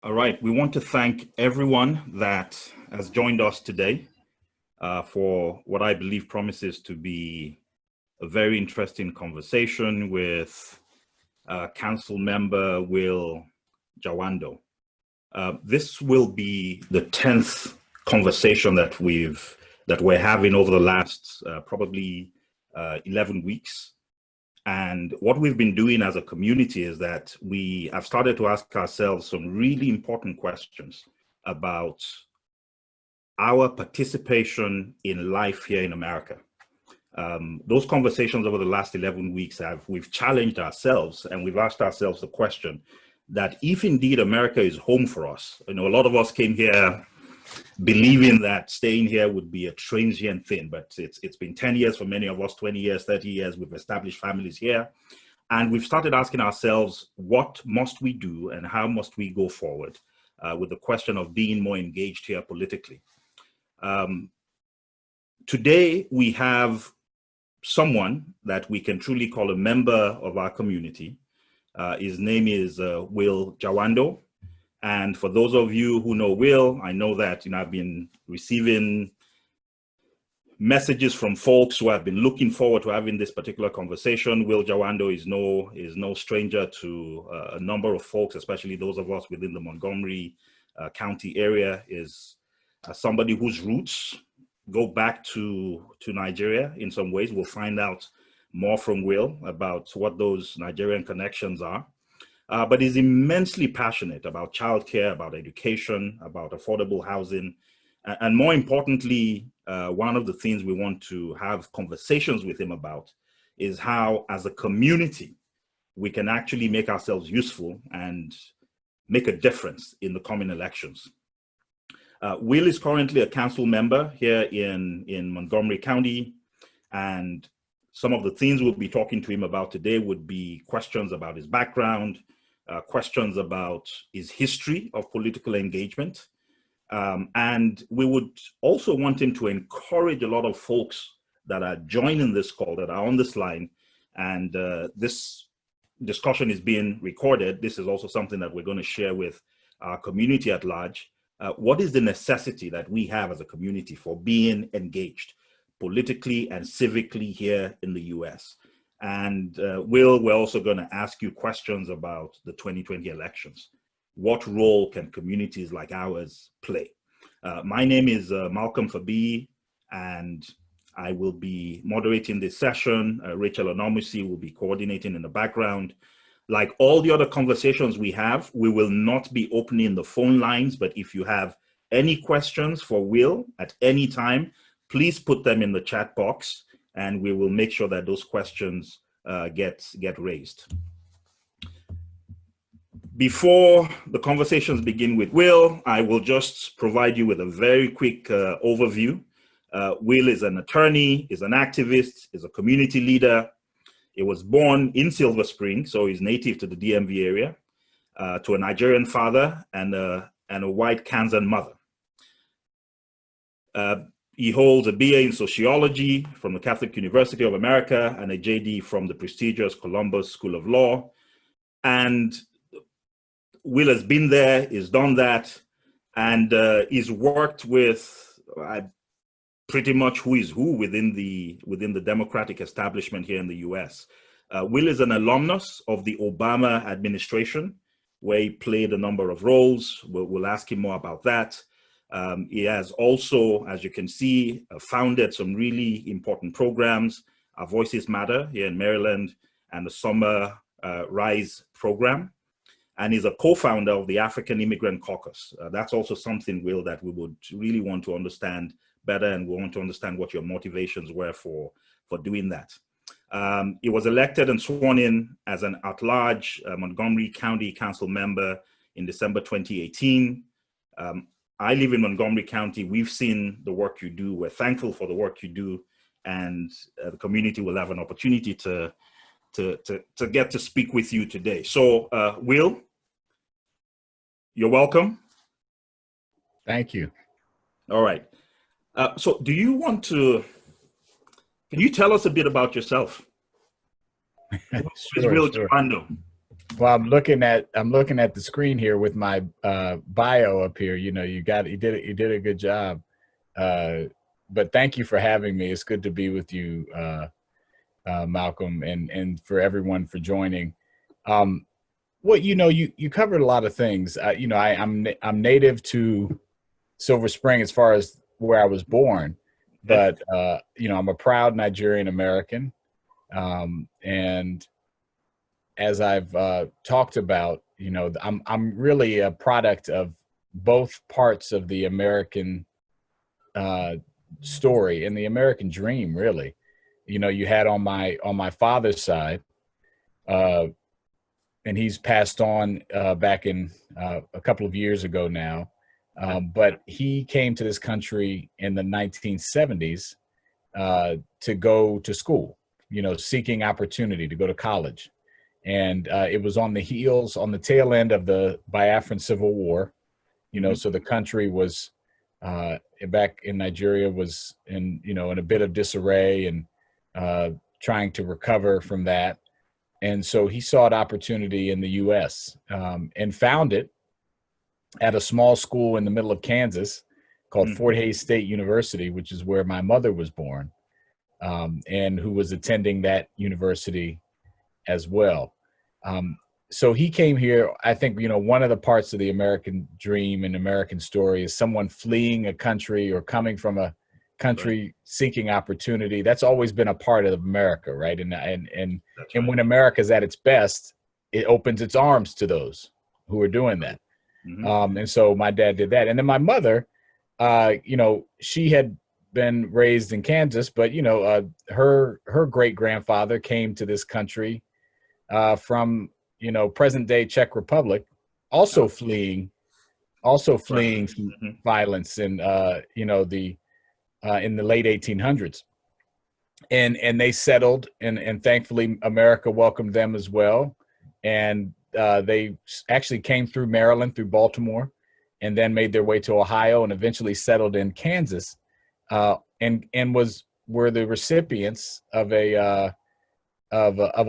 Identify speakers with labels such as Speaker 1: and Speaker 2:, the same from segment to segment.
Speaker 1: All right, we want to thank everyone that has joined us today for what I believe promises to be a very interesting conversation with Councilmember Will Jawando. This will be the 10th conversation that we're having over the last probably 11 weeks. And what we've been doing as a community is that we have started to ask ourselves some really important questions about our participation in life here in America. Those conversations over the last 11 weeks we've challenged ourselves, and we've asked ourselves the question that if indeed America is home for us, a lot of us came here believing that staying here would be a transient thing, but it's been 10 years for many of us, 20 years, 30 years, we've established families here. And we've started asking ourselves, what must we do and how must we go forward with the question of being more engaged here politically? Today, we have someone that we can truly call a member of our community. His name is Will Jawando. And for those of you who know Will, I know that I've been receiving messages from folks who have been looking forward to having this particular conversation. Will Jawando is no stranger to a number of folks, especially those of us within the Montgomery County area, is somebody whose roots go back to Nigeria in some ways. We'll find out more from Will about what those Nigerian connections are. But he's immensely passionate about childcare, about education, about affordable housing. And more importantly, one of the things we want to have conversations with him about is how, as a community, we can actually make ourselves useful and make a difference in the coming elections. Will is currently a council member here in Montgomery County, and some of the things we'll be talking to him about today would be questions about his background, questions about his history of political engagement. And we would also want him to encourage a lot of folks that are joining this call, that are on this line. And this discussion is being recorded. This is also something that we're going to share with our community at large. What is the necessity that we have as a community for being engaged politically and civically here in the US? And Will, we're also going to ask you questions about the 2020 elections. What role can communities like ours play? My name is Malcolm Fabi, and I will be moderating this session. Rachel Onomusi will be coordinating in the background. Like all the other conversations we have, we will not be opening the phone lines, but if you have any questions for Will at any time, please put them in the chat box, and we will make sure that those questions get raised. Before the conversations begin with Will, I will just provide you with a very quick overview. Will is an attorney, is an activist, is a community leader. He was born in Silver Spring, so he's native to the DMV area, to a Nigerian father and a white Kansan mother. He holds a BA in sociology from the Catholic University of America and a JD from the prestigious Columbus School of Law. And Will has been there, he's done that, and he's worked with pretty much who is who within the Democratic establishment here in the US. Will is an alumnus of the Obama administration, where he played a number of roles. We'll ask him more about that. He has also, as you can see, founded some really important programs. Our Voices Matter here in Maryland and the Summer Rise program. And he's a co-founder of the African Immigrant Caucus. That's also something, Will, that we would really want to understand better, and we want to understand what your motivations were for doing that. He was elected and sworn in as an at-large Montgomery County Council member in December 2018. I live in Montgomery County. We've seen the work you do. We're thankful for the work you do, and the community will have an opportunity to get to speak with you today. So, Will, you're welcome.
Speaker 2: Thank you.
Speaker 1: All right. So do you want to, can you tell us a bit about yourself?
Speaker 2: Sure,
Speaker 1: Will
Speaker 2: sure.
Speaker 1: Jawando.
Speaker 2: Well, I'm looking at the screen here with my bio up here. You know, you did a good job. Uh, but thank you for having me. It's good to be with you, Malcolm, and for everyone for joining. Um, well, you covered a lot of things. I'm native to Silver Spring as far as where I was born,
Speaker 1: Okay.
Speaker 2: but I'm a proud Nigerian-American, and as I've talked about, I'm really a product of both parts of the American uh, story and the American dream. Really, you had on my father's side, uh, and he's passed on back in a couple of years ago now. But he came to this country in the 1970s to go to school, seeking opportunity to go to college. And it was on the tail end of the Biafran Civil War,
Speaker 1: Mhm.
Speaker 2: so the country was back in Nigeria was in a bit of disarray and uh, trying to recover from that. And so he sought opportunity in the U.S. And found it at a small school in the middle of Kansas called
Speaker 1: Mhm.
Speaker 2: Fort Hays State University, which is where my mother was born, and who was attending that university as well. Um, so he came here. I think, one of the parts of the American dream and American story is someone fleeing a country or coming from a
Speaker 1: Right.
Speaker 2: country seeking opportunity. That's always been a part of America, right?
Speaker 1: That's
Speaker 2: And
Speaker 1: right.
Speaker 2: when America's at its best, it opens its arms to those who are doing that.
Speaker 1: Mhm.
Speaker 2: And so my dad did that. And then my mother, she had been raised in Kansas, but her great grandfather came to this country from present day Czech Republic, also
Speaker 1: Oh,
Speaker 2: fleeing also
Speaker 1: right.
Speaker 2: fleeing some
Speaker 1: Mhm.
Speaker 2: violence in the in the late 1800s, and they settled, and thankfully America welcomed them as well, and they actually came through Maryland, through Baltimore, and then made their way to Ohio and eventually settled in Kansas, and were the recipients of a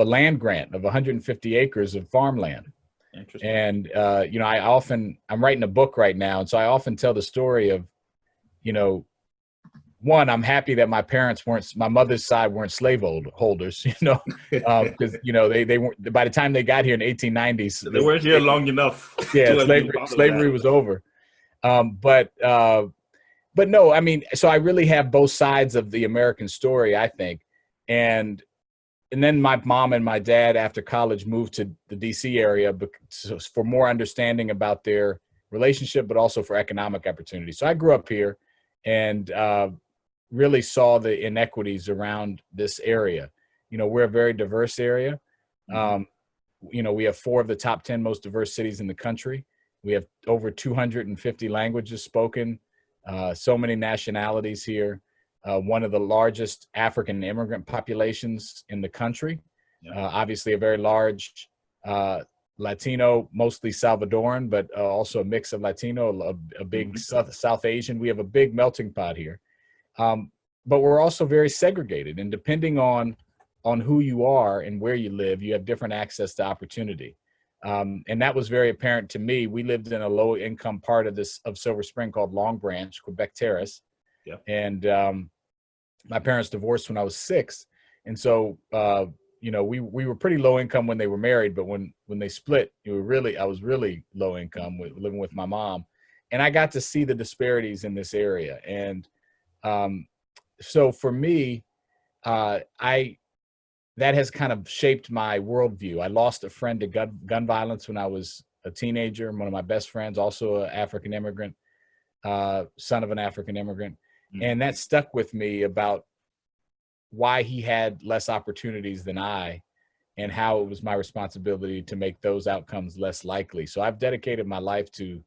Speaker 2: land grant of 150 acres of farmland.
Speaker 1: Interesting.
Speaker 2: And I'm writing a book right now, and so I often tell the story of, you know, one, I'm happy that my mother's side weren't holders, because they weren't, by the time they got here in the 1890s,
Speaker 1: They weren't here long enough
Speaker 2: yeah,
Speaker 1: to have been
Speaker 2: slavery
Speaker 1: part of
Speaker 2: slavery
Speaker 1: that.
Speaker 2: was over. But no, I mean, so I really have both sides of the American story, I think, and then my mom and my dad, after college, moved to the DC area for more understanding about their relationship, but also for economic opportunity. So I grew up here and really saw the inequities around this area. We're a very diverse area.
Speaker 1: Mhm.
Speaker 2: Um, we have 4 of the top 10 most diverse cities in the country. We have over 250 languages spoken, so many nationalities here, one of the largest African immigrant populations in the country,
Speaker 1: Yeah.
Speaker 2: obviously a very large Latino, mostly Salvadoran, but also a mix of Latino, a big
Speaker 1: Mhm.
Speaker 2: South Asian. We have a big melting pot here. Um, but we're also very segregated, and depending on who you are and where you live, you have different access to opportunity. And that was very apparent to me. We lived in a low income part of Silver Spring called Long Branch, Quebec Terrace,
Speaker 1: Yeah.
Speaker 2: and my parents divorced when I was 6, and so we were pretty low income when they were married, but when they split, I was really low income living with my mom, and I got to see the disparities in this area, and um, so for me, I that has kind of shaped my worldview. I lost a friend to gun violence when I was a teenager. One of my best friends, also an African immigrant, son of an African immigrant,
Speaker 1: Mhm.
Speaker 2: and that stuck with me about why he had less opportunities than I, and how it was my responsibility to make those outcomes less likely. So I've dedicated my life to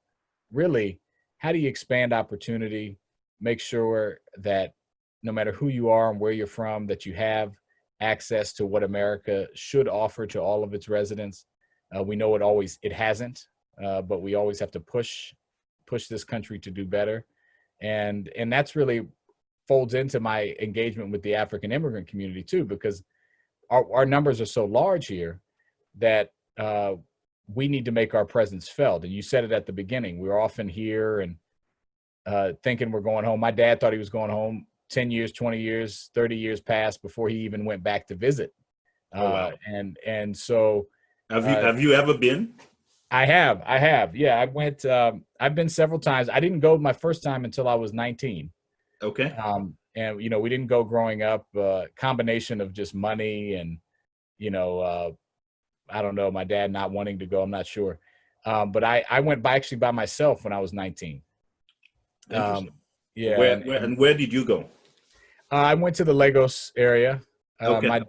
Speaker 2: really, how do you expand opportunity, make sure that no matter who you are and where you're from, that you have access to what America should offer to all of its residents. We know it hasn't, but we always have to push this country to do better, and that's really folds into my engagement with the African immigrant community too, because our numbers are so large here that we need to make our presence felt. And you said it at the beginning. We're often here and thinking we're going home. My dad thought he was going home 10 years, 20 years, 30 years passed before he even went back to visit.
Speaker 1: Oh, wow.
Speaker 2: And so
Speaker 1: have you ever been?
Speaker 2: I have. Yeah, I went, I've been several times. I didn't go my first time until I was 19.
Speaker 1: Okay.
Speaker 2: And, you know, we didn't go growing up, combination of just money and, you know, I don't know, my dad not wanting to go, I'm not sure. But I went by actually by myself when I was 19.
Speaker 1: Interesting.
Speaker 2: Yeah.
Speaker 1: Where did you go?
Speaker 2: I went to the Lagos area.
Speaker 1: Okay.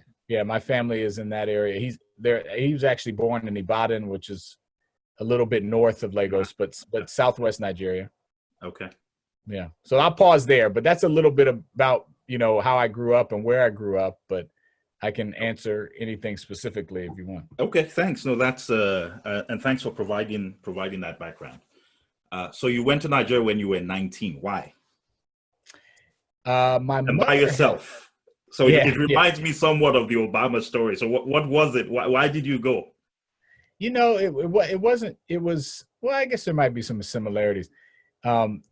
Speaker 2: My family is in that area. He's there. He was actually born in Ibadan, which is a little bit north of Lagos, but Southwest Nigeria.
Speaker 1: Okay.
Speaker 2: Yeah. So I'll pause there, but that's a little bit about, you know, how I grew up and where I grew up, but I can answer anything specifically if you want.
Speaker 1: Okay, thanks. No, that's and thanks for providing that background. So you went to Nigeria when you were 19. Why? And by yourself. So it reminds me somewhat of the Obama story. So what was it? Why did you go?
Speaker 2: You know, it wasn't. It was, well, I guess there might be some similarities.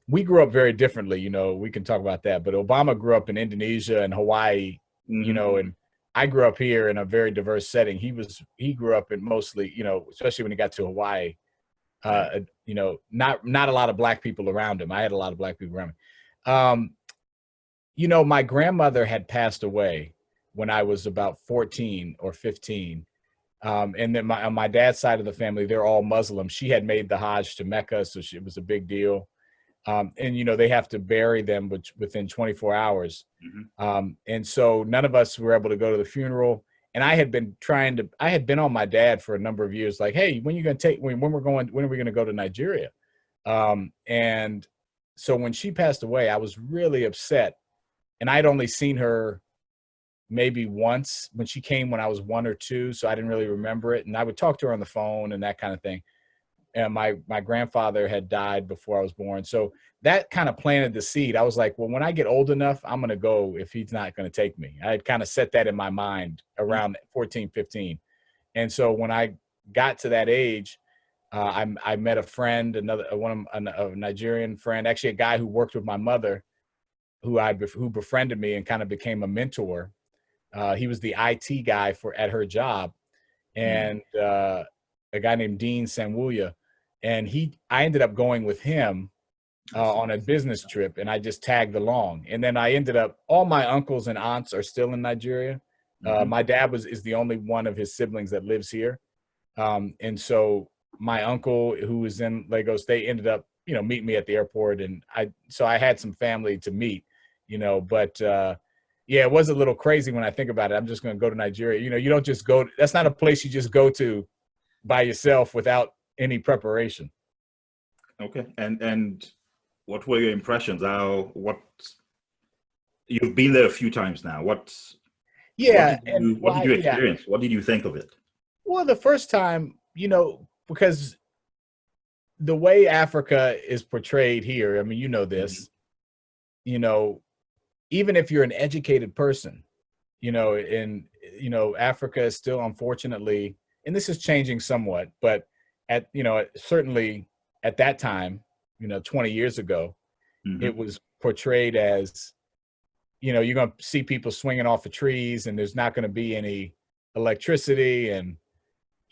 Speaker 2: We grew up very differently. You know, we can talk about that. But Obama grew up in Indonesia and Hawaii.
Speaker 1: Mm-hmm.
Speaker 2: You know, and I grew up here in a very diverse setting. He grew up in mostly, you know, especially when he got to Hawaii. You know, not a lot of Black people around him. I had a lot of Black people around me. You know, my grandmother had passed away when I was about 14 or 15. And then on my dad's side of the family, they're all Muslim. She had made the Hajj to Mecca, so it was a big deal. And, you know, they have to bury them within 24 hours.
Speaker 1: Mm-hmm.
Speaker 2: And so none of us were able to go to the funeral. And I had been on my dad for a number of years, like, hey, when are we going to go to Nigeria? And so when she passed away, I was really upset. And I'd only seen her maybe once when she came when I was 1 or 2. So I didn't really remember it. And I would talk to her on the phone and that kind of thing. And my grandfather had died before I was born. So that kind of planted the seed. I was like, well, when I get old enough, I'm going to go if he's not going to take me. I had kind of set that in my mind around 14, 15. And so when I got to that age, I met a friend, a Nigerian friend, actually a guy who worked with my mother, who befriended me and kind of became a mentor. He was the IT guy at her job, and a guy named Dean Sanwuya. And I ended up going with him on a business trip, and I just tagged along. And then I ended up, all my uncles and aunts are still in Nigeria. My dad is the only one of his siblings that lives here. And so my uncle, who was in Lagos, they ended up, you know, meeting me at the airport. And so I had some family to meet, you know, but yeah, it was a little crazy when I think about it. I'm just going to go to Nigeria. You know, you don't just go, that's not a place you just go to by yourself without any preparation.
Speaker 1: Okay. And what were your impressions? You've been there a few times now. What did you experience? What did you think of it?
Speaker 2: Well, the first time, you know, because the way Africa is portrayed here, I mean, you know this, you know, even if you're an educated person, you know, Africa is still, unfortunately, and this is changing somewhat, but certainly at that time, you know, 20 years ago, it was portrayed as, you know, you're going to see people swinging off of trees and there's not going to be any electricity, and,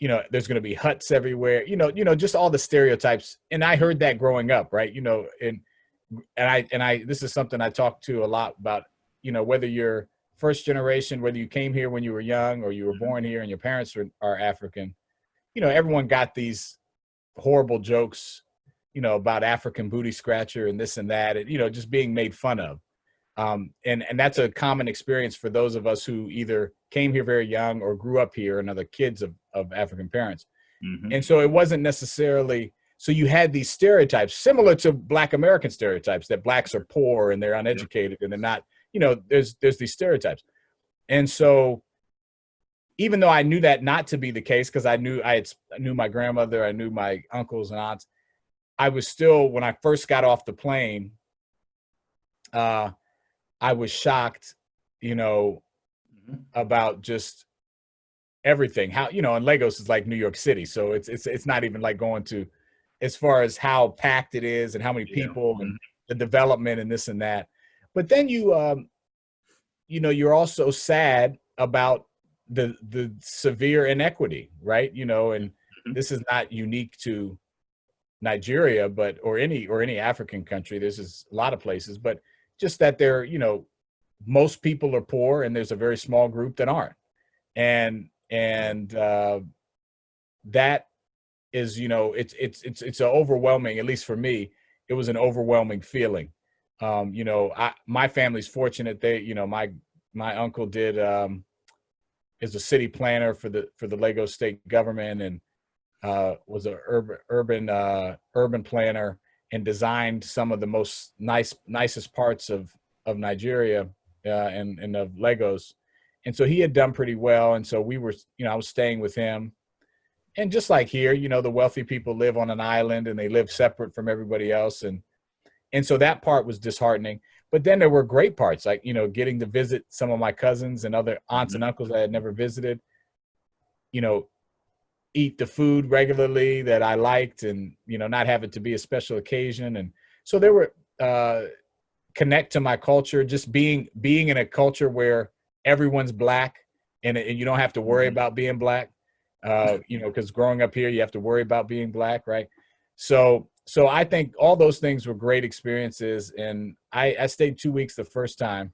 Speaker 2: you know, there's going to be huts everywhere, you know, just all the stereotypes. And I heard that growing up, right. You know, and I, this is something I talk to a lot about, you know, whether you're first generation, whether you came here when you were young or you were born here and your parents are African, you know, everyone got these horrible jokes, you know, about African booty scratcher and this and that, and, you know, just being made fun of. And that's a common experience for those of us who either came here very young or grew up here and other kids of African parents. And so it wasn't necessarily, so you had these stereotypes similar to Black American stereotypes that Blacks are poor and they're uneducated and they're not, you know, there's these stereotypes. And so even though I knew that not to be the case, because I knew my grandmother, I knew my uncles and aunts, I was still, when I first got off the plane, I was shocked, you know, about just everything. How, you know, and Lagos is like New York City, so it's not even like going to, as far as how packed it is and how many
Speaker 1: Yeah.
Speaker 2: people and
Speaker 1: Mhm.
Speaker 2: the development and this and that. But then you know, you're also sad about the severe inequity, right? You know, and
Speaker 1: Mhm.
Speaker 2: this is not unique to Nigeria, but or any African country. This is a lot of places, but just that they're, you know, most people are poor and there's a very small group that aren't. And that is, you know, it's an overwhelming, at least for me, it was an overwhelming feeling. You know, my family's fortunate. They, you know, my uncle did is a city planner for the Lagos state government, and was an urban planner, and designed some of the most nicest parts of Nigeria, and of Lagos. And so he had done pretty well. And so we were, you know, I was staying with him. And just like here, you know, the wealthy people live on an island and they live separate from everybody else. And so that part was disheartening. But then there were great parts, like, you know, getting to visit some of my cousins and other aunts and uncles I had never visited, you know, eat the food regularly that I liked, and, you know, not have it to be a special occasion. And so there were, connect to my culture, just being in a culture where everyone's black, and you don't have to worry
Speaker 1: Mhm.
Speaker 2: about being black, you know, because growing up here, you have to worry about being black, right? So I think all those things were great experiences. And I stayed 2 weeks the first time.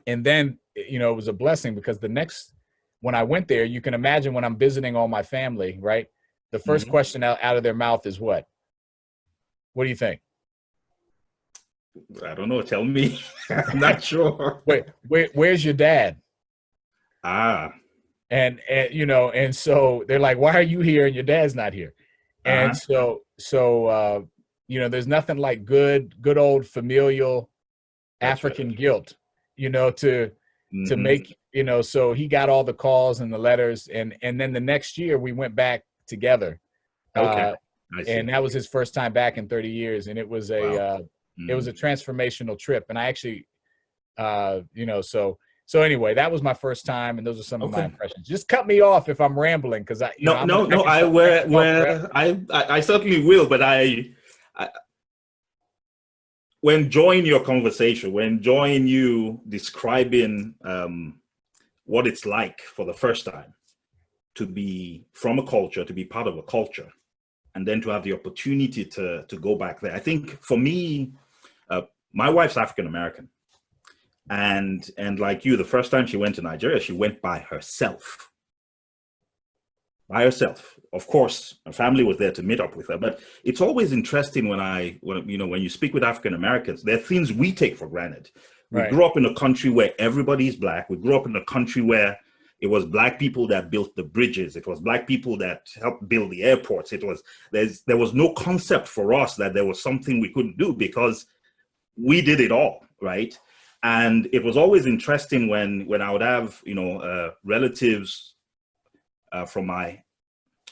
Speaker 2: And then, you know, it was a blessing because the next, when I went there, you can imagine when I'm visiting all my family, right? The first
Speaker 1: Mhm.
Speaker 2: question out of their mouth is what? What do you think?
Speaker 1: I don't know. Tell me. I'm not sure.
Speaker 2: Where's your dad?
Speaker 1: Ah.
Speaker 2: And you know, and so they're like, why are you here and your dad's not here? And
Speaker 1: Uh-huh.
Speaker 2: so you know, there's nothing like good old familial
Speaker 1: That's right.
Speaker 2: African guilt, you know, to
Speaker 1: Hmm.
Speaker 2: make, you know. So he got all the calls and the letters, and then the next year we went back together,
Speaker 1: Okay.
Speaker 2: uh
Speaker 1: I
Speaker 2: and
Speaker 1: see.
Speaker 2: that was his first time back in 30 years, and
Speaker 1: Wow.
Speaker 2: it was
Speaker 1: Mm.
Speaker 2: a transformational trip. And I actually, you know, so anyway, that was my first time, and those are some of my
Speaker 1: Okay.
Speaker 2: impressions. Just cut me off if I'm rambling, because you know,
Speaker 1: No,
Speaker 2: I'm gonna
Speaker 1: no, no.
Speaker 2: I can talk forever.
Speaker 1: I certainly will, but I we're enjoying your conversation. We're enjoying you describing what it's like for the first time to be from a culture, to be part of a culture, and then to have the opportunity to go back there. I think for me, uh, my wife's African American, and like you, the first time she went to Nigeria, she went by herself. By herself. Of course, her family was there to meet up with her. But it's always interesting when you know, when you speak with African Americans, there are things we take for granted. We
Speaker 2: Right.
Speaker 1: grew up in a country where everybody's black. We grew up in a country where it was black people that built the bridges. It was black people that helped build the airports. There was no concept for us that there was something we couldn't do because we did it all, right? And it was always interesting when I would have, you know, relatives from my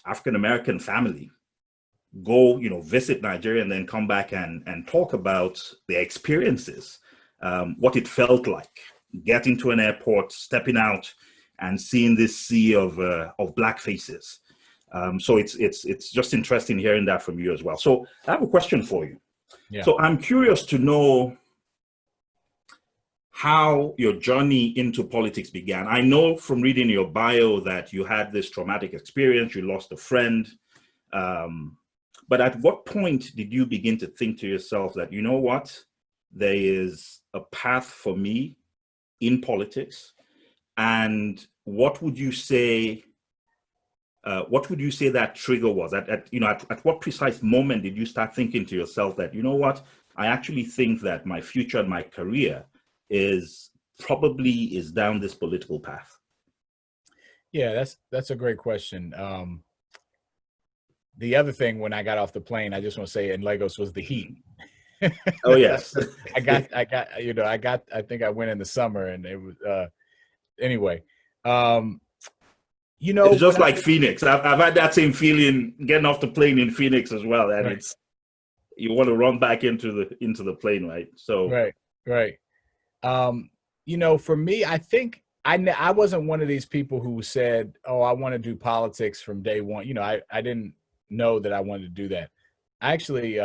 Speaker 1: African American family go, you know, visit Nigeria and then come back and talk about their experiences, what it felt like getting to an airport, stepping out, and seeing this sea of black faces. So it's just interesting hearing that from you as well. So I have a question for you.
Speaker 2: Yeah.
Speaker 1: So I'm curious to know how your journey into politics began. I know from reading your bio that you had this traumatic experience, you lost a friend. Um, but at what point did you begin to think to yourself that, you know what, there is a path for me in politics? And what would you say? What would you say that trigger was? At what precise moment did you start thinking to yourself that, you know what, I actually think that my future and my career is probably is down this political path?
Speaker 2: Yeah, that's a great question. The other thing, when I got off the plane, I just want to say, in Lagos, was the heat.
Speaker 1: Oh yes.
Speaker 2: You know, I think I went in the summer, and it was, anyway. Um, you know,
Speaker 1: It's
Speaker 2: when
Speaker 1: just
Speaker 2: I
Speaker 1: like Phoenix. I've had that same feeling getting off the plane in Phoenix as well. And
Speaker 2: right,
Speaker 1: it's you want to run back into the plane, right? So
Speaker 2: right, right. Um, you know, for me, I think I wasn't one of these people who said, oh, I want to do politics from day one. You know, I didn't know that I wanted to do that. I actually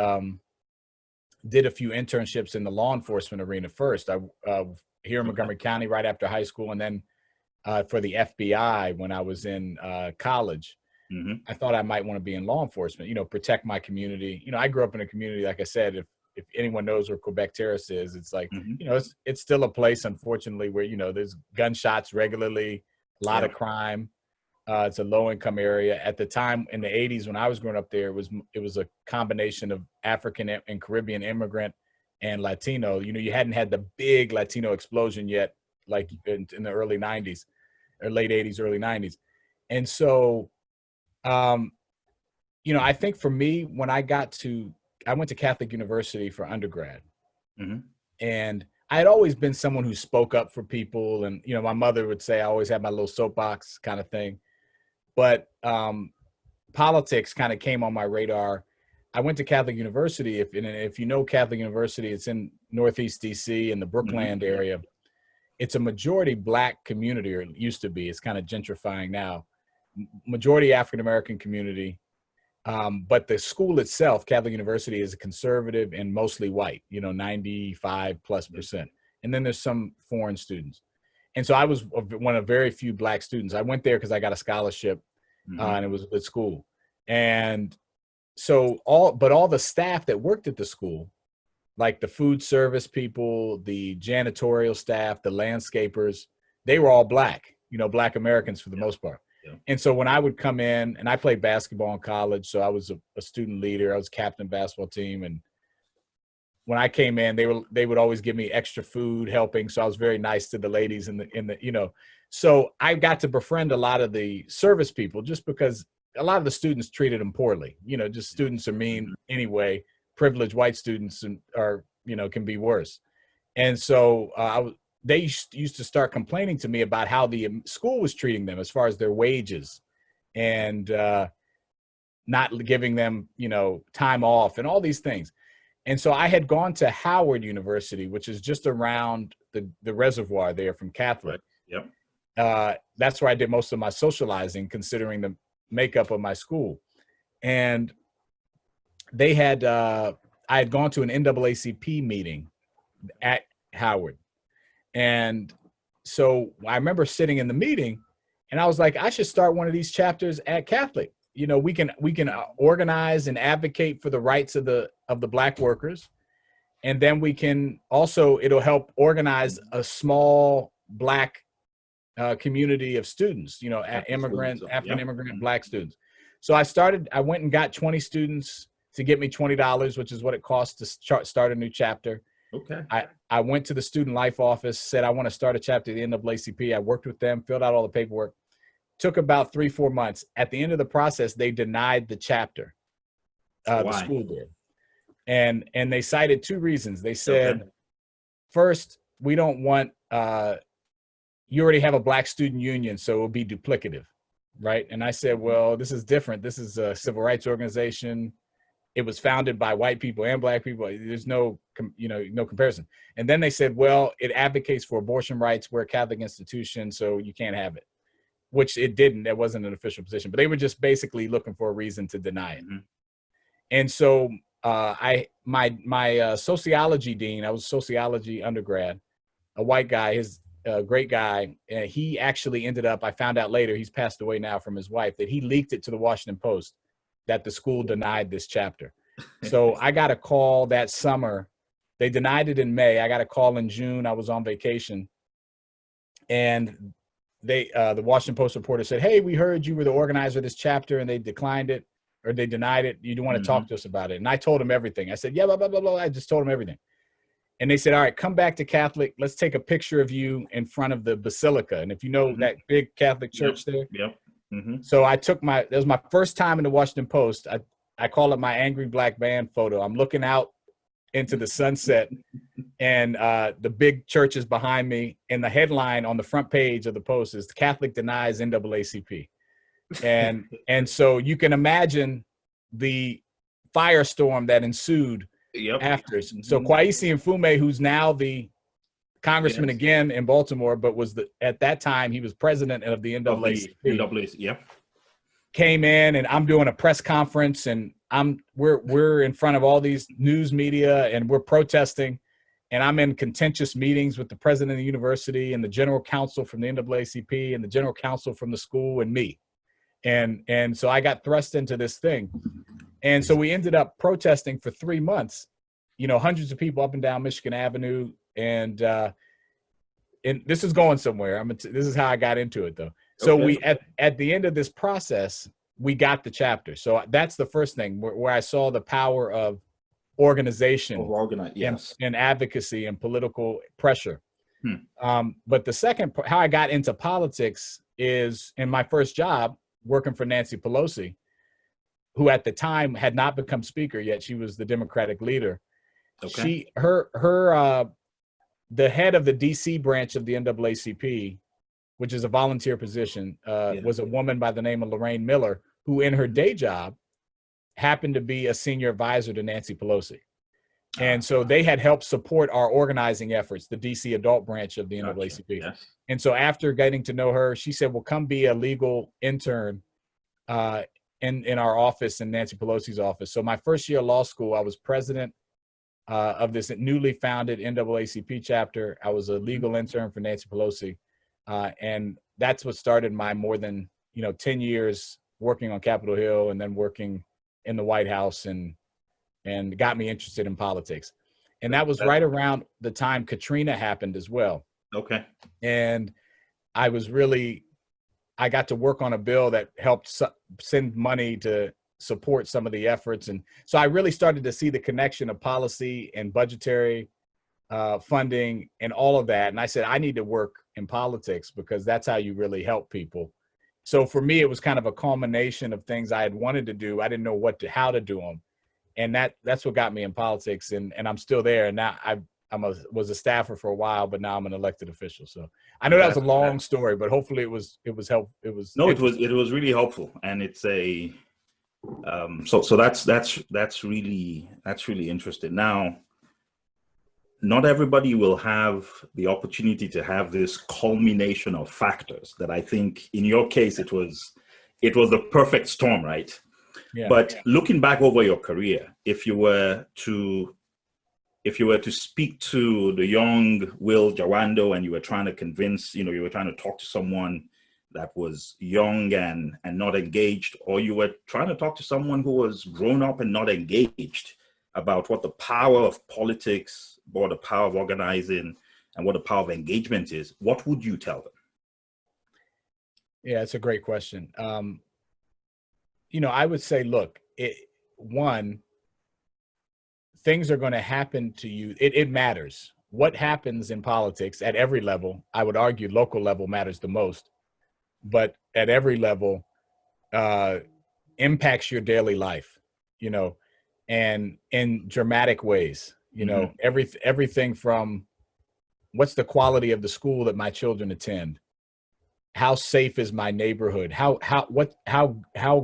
Speaker 2: did a few internships in the law enforcement arena first. I here in Montgomery County right after high school, and then for the FBI when I was in college. I thought I might want to be in law enforcement, you know, protect my community. You know, I grew up in a community, like I said, if anyone knows where Quebec Terrace is, it's like, you know, it's still a place, unfortunately, where, you know, there's gunshots regularly, a lot of crime. It's a low income area. At the time in the 80s, when I was growing up there, it was a combination of African and Caribbean immigrant and Latino. You know, you hadn't had the big Latino explosion yet, like in the early 90s or late 80s, early 90s. And so, you know, I think for me, when I went to Catholic University for undergrad, and I had always been someone who spoke up for people. And, you know, my mother would say I always had my little soapbox kind of thing. But politics kind of came on my radar. I went to Catholic University. If you know Catholic University, it's in Northeast DC in the Brookland area. It's a majority Black community, or it used to be. It's kind of gentrifying now. Majority African-American community. But the school itself, Catholic University, is conservative and mostly white, you know, 95+%. And then there's some foreign students. And so I was one of very few Black students. I went there because I got a scholarship and it was a good school. And so all the staff that worked at the school, like the food service people, the janitorial staff, the landscapers, they were all Black, you know, Black Americans for the most part. And so when I would come in, and I played basketball in college, so I was a student leader. I was captain basketball team. And when I came in, they would always give me extra food helping. So I was very nice to the ladies in the, you know, so I got to befriend a lot of the service people just because a lot of the students treated them poorly. You know, just students are mean anyway. Privileged white students are, you know, can be worse. And so they used to start complaining to me about how the school was treating them as far as their wages and not giving them, you know, time off and all these things. And so I had gone to Howard University, which is just around the reservoir there from Catholic. That's where I did most of my socializing, considering the makeup of my school. And they had, I had gone to an NAACP meeting at Howard. And so I remember sitting in the meeting and I was like, I should start one of these chapters at Catholic. You know, we can organize and advocate for the rights of the Black workers. And then we can also, it'll help organize a small Black community of students, you know, African immigrant Black students. So I went and got 20 students to get me $20, which is what it costs to start a new chapter.
Speaker 1: Okay.
Speaker 2: I went to the student life office, said, I want to start a chapter at the NAACP. I worked with them, filled out all the paperwork. Took about 3-4 months. At the end of the process, they denied the chapter, the school did. And they cited 2 reasons. They said, first, we don't want, you already have a Black student union, so it will be duplicative, right? And I said, well, this is different. This is a civil rights organization. It was founded by white people and Black people. There's no, you know, no comparison. And then they said, well, it advocates for abortion rights. We're a Catholic institution, so you can't have it, which it didn't. That wasn't an official position, but they were just basically looking for a reason to deny it. And so my sociology dean, I was a sociology undergrad, a white guy, he's a great guy. And he actually ended up, I found out later, he's passed away now from his wife, that he leaked it to the Washington Post that the school denied this chapter. So I got a call that summer. They denied it in May. I got a call in June. I was on vacation. And the Washington Post reporter said, hey, we heard you were the organizer of this chapter and they declined it, or they denied it. You don't want to talk to us about it. And I told him everything. I said, yeah, blah, blah, blah, blah. I just told him everything. And they said, all right, come back to Catholic. Let's take a picture of you in front of the Basilica. And if you know that big Catholic church there. So I took that was my first time in the Washington Post. I call it my angry Black man photo. I'm looking out into the sunset and the big church is behind me. And the headline on the front page of the Post is Catholic denies NAACP. And so you can imagine the firestorm that ensued after. So Kwesi Mfume, who's now the congressman again in Baltimore, but at that time he was president of the NAACP.
Speaker 1: Yeah.
Speaker 2: Came in, and I'm doing a press conference, and we're in front of all these news media, and we're protesting, and I'm in contentious meetings with the president of the university and the general counsel from the NAACP and the general counsel from the school and me. And so I got thrust into this thing. And so we ended up protesting for 3 months, hundreds of people up and down Michigan Avenue. And this is going somewhere. This is how I got into it, though. So we, at the end of this process, we got the chapter. So that's the first thing where I saw the power of organization and advocacy and political pressure. But the second, how I got into politics is in my first job working for Nancy Pelosi, who at the time had not become speaker yet. She was the Democratic leader. The head of the DC branch of the NAACP, which is a volunteer position, was a woman by the name of Lorraine Miller, who in her day job happened to be a senior advisor to Nancy Pelosi. And so they had helped support our organizing efforts, the DC adult branch of the NAACP. Yes. And so after getting to know her, she said, well, come be a legal intern in our office, in Nancy Pelosi's office. So my first year of law school, I was president of this newly founded NAACP chapter. I was a legal intern for Nancy Pelosi. And that's what started my more than 10 years working on Capitol Hill and then working in the White House and got me interested in politics. And that was right around the time Katrina happened as well.
Speaker 1: Okay.
Speaker 2: And I got to work on a bill that helped send money to support some of the efforts. And so I really started to see the connection of policy and budgetary funding and all of that. And I said, I need to work in politics because that's how you really help people. So for me, it was kind of a culmination of things I had wanted to do. I didn't know how to do them. And that's what got me in politics. And I'm still there. And now I was a staffer for a while, but now I'm an elected official. So I know that was a long story, but hopefully it was helpful. It was
Speaker 1: really helpful. And it's so that's really interesting. Now, not everybody will have the opportunity to have this culmination of factors that I think in your case, it was the perfect storm, right?
Speaker 2: Yeah.
Speaker 1: But looking back over your career, if you were to speak to the young Will Jawando and you were trying to convince, you were trying to talk to someone that was young and not engaged, or you were trying to talk to someone who was grown up and not engaged about what the power of politics, what the power of organizing, and what the power of engagement is, what would you tell them?
Speaker 2: Yeah, it's a great question. I would say, look, things are going to happen to you. It matters. What happens in politics at every level, I would argue local level matters the most, but at every level impacts your daily life, and in dramatic ways, everything from what's the quality of the school that my children attend? How safe is my neighborhood? How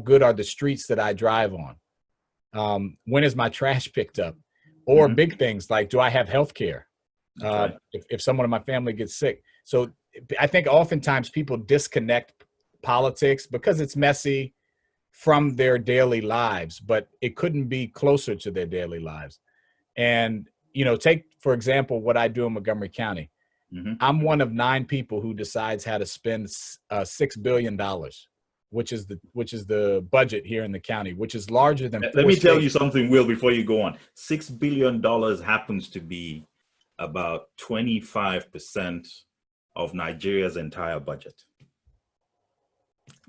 Speaker 2: good are the streets that I drive on? When is my trash picked up? Or big things like, do I have health care? If someone in my family gets sick. So I think oftentimes people disconnect politics because it's messy from their daily lives, but it couldn't be closer to their daily lives. And, take, for example, what I do in Montgomery County. I'm one of 9 people who decides how to spend $6 billion, which is the budget here in the county, which is larger than.
Speaker 1: Let me tell you something, Will, before you go on. $6 billion happens to be about 25% of Nigeria's entire budget.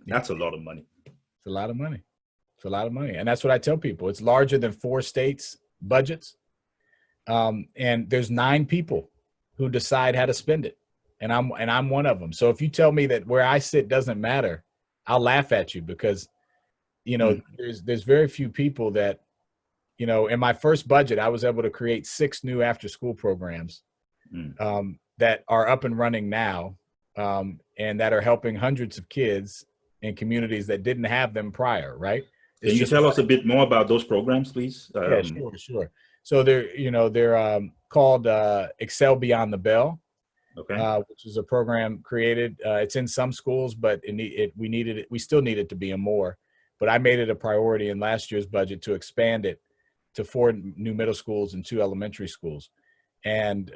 Speaker 1: That's a lot of money.
Speaker 2: It's a lot of money. It's a lot of money. And that's what I tell people. It's larger than 4 states' budgets. And there's 9 people who decide how to spend it. And I'm one of them. So if you tell me that where I sit doesn't matter, I'll laugh at you because, there's very few people that, in my first budget, I was able to create 6 new after school programs that are up and running now and that are helping hundreds of kids in communities that didn't have them prior, right?
Speaker 1: Can you tell us a bit more about those programs, please?
Speaker 2: Yeah, sure. So they're called Excel Beyond the Bell.
Speaker 1: Okay.
Speaker 2: which is a program created. It's in some schools, but we still need it to be in more. But I made it a priority in last year's budget to expand it to 4 new middle schools and 2 elementary schools, and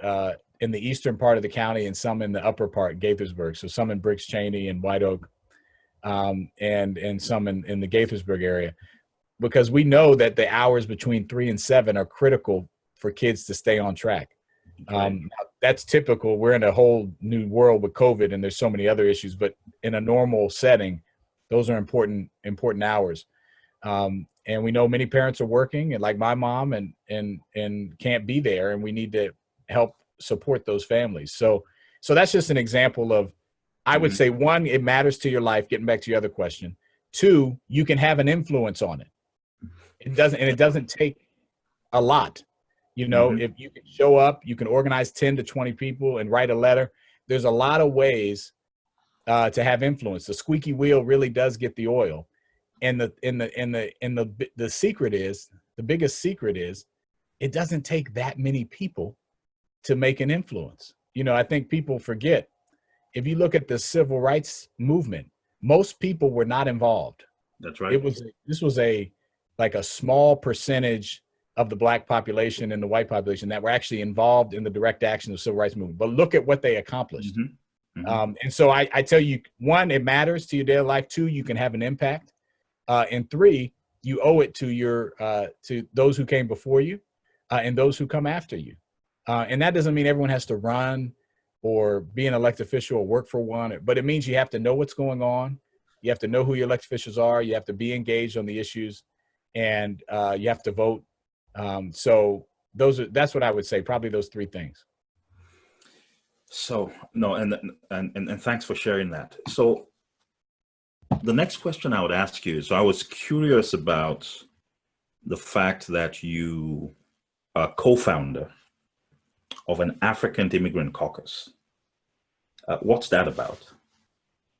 Speaker 2: in the eastern part of the county and some in the upper part, Gaithersburg. So some in Briggs Cheney and White Oak, and some in the Gaithersburg area, because we know that the hours between 3 and 7 are critical for kids to stay on track. That's typical. We're in a whole new world with COVID, and there's so many other issues, but in a normal setting, those are important hours. And we know many parents are working, and like my mom, and can't be there, and we need to help support those families. So that's just an example of, I would say, 1, it matters to your life, getting back to your other question. 2, you can have an influence on it. It doesn't take a lot. If you can show up, you can organize 10 to 20 people and write a letter. There's a lot of ways to have influence. The squeaky wheel really does get the oil. And the secret is, the biggest secret is, it doesn't take that many people to make an influence. I think people forget, if you look at the civil rights movement, most people were not involved.
Speaker 1: That's right.
Speaker 2: This was like a small percentage of the Black population and the white population that were actually involved in the direct action of the civil rights movement. But look at what they accomplished. And so I tell you, 1, it matters to your daily life. 2, you can have an impact. And 3, you owe it to those who came before you and those who come after you. And that doesn't mean everyone has to run or be an elected official or work for one, but it means you have to know what's going on. You have to know who your elected officials are. You have to be engaged on the issues, and you have to vote. So that's what I would say, probably those 3 things.
Speaker 1: So no, and thanks for sharing that. So the next question I would ask you is, I was curious about the fact that you are co-founder of an African Immigrant Caucus. What's that about?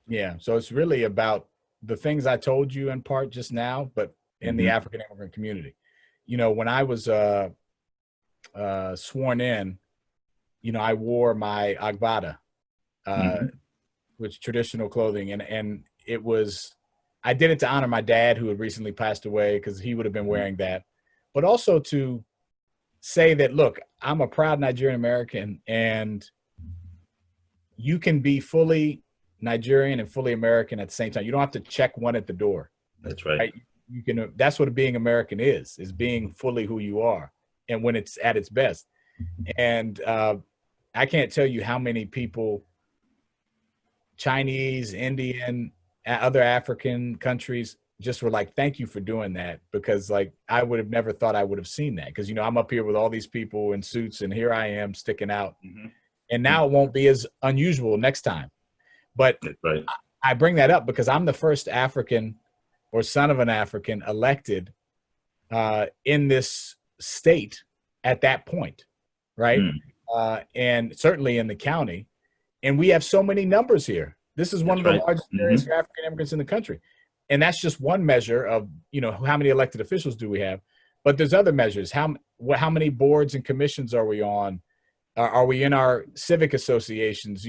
Speaker 2: Yeah, so it's really about the things I told you in part just now, but in the African immigrant community. When I was sworn in, I wore my agbada, which is traditional clothing, and I did it to honor my dad, who had recently passed away, because he would have been wearing that, but also to say that, look, I'm a proud Nigerian-American, and you can be fully Nigerian and fully American at the same time. You don't have to check one at the door.
Speaker 1: That's right.
Speaker 2: You can. That's what being American is being fully who you are, and when it's at its best. And I can't tell you how many people, Chinese, Indian, other African countries, just were like, thank you for doing that, because like I would have never thought I would have seen that, because I'm up here with all these people in suits, and here I am sticking out. And now it won't be as unusual next time. But
Speaker 1: right.
Speaker 2: I bring that up because I'm the first African or son of an African elected in this state at that point, right? And certainly in the county. And we have so many numbers here. This is one of the largest areas for African immigrants in the country. And that's just one measure of, how many elected officials do we have? But there's other measures. How many boards and commissions are we on? Are we in our civic associations?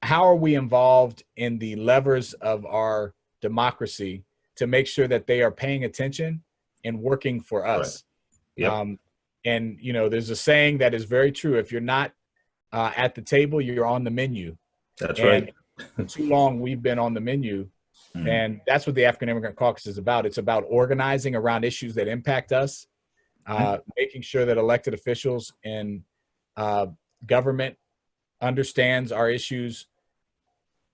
Speaker 2: How are we involved in the levers of our democracy to make sure that they are paying attention and working for us? Right. And there's a saying that is very true. If you're not at the table, you're on the menu.
Speaker 1: That's right.
Speaker 2: Too long we've been on the menu. And that's what the African Immigrant Caucus is about. It's about organizing around issues that impact us, making sure that elected officials and government understands our issues,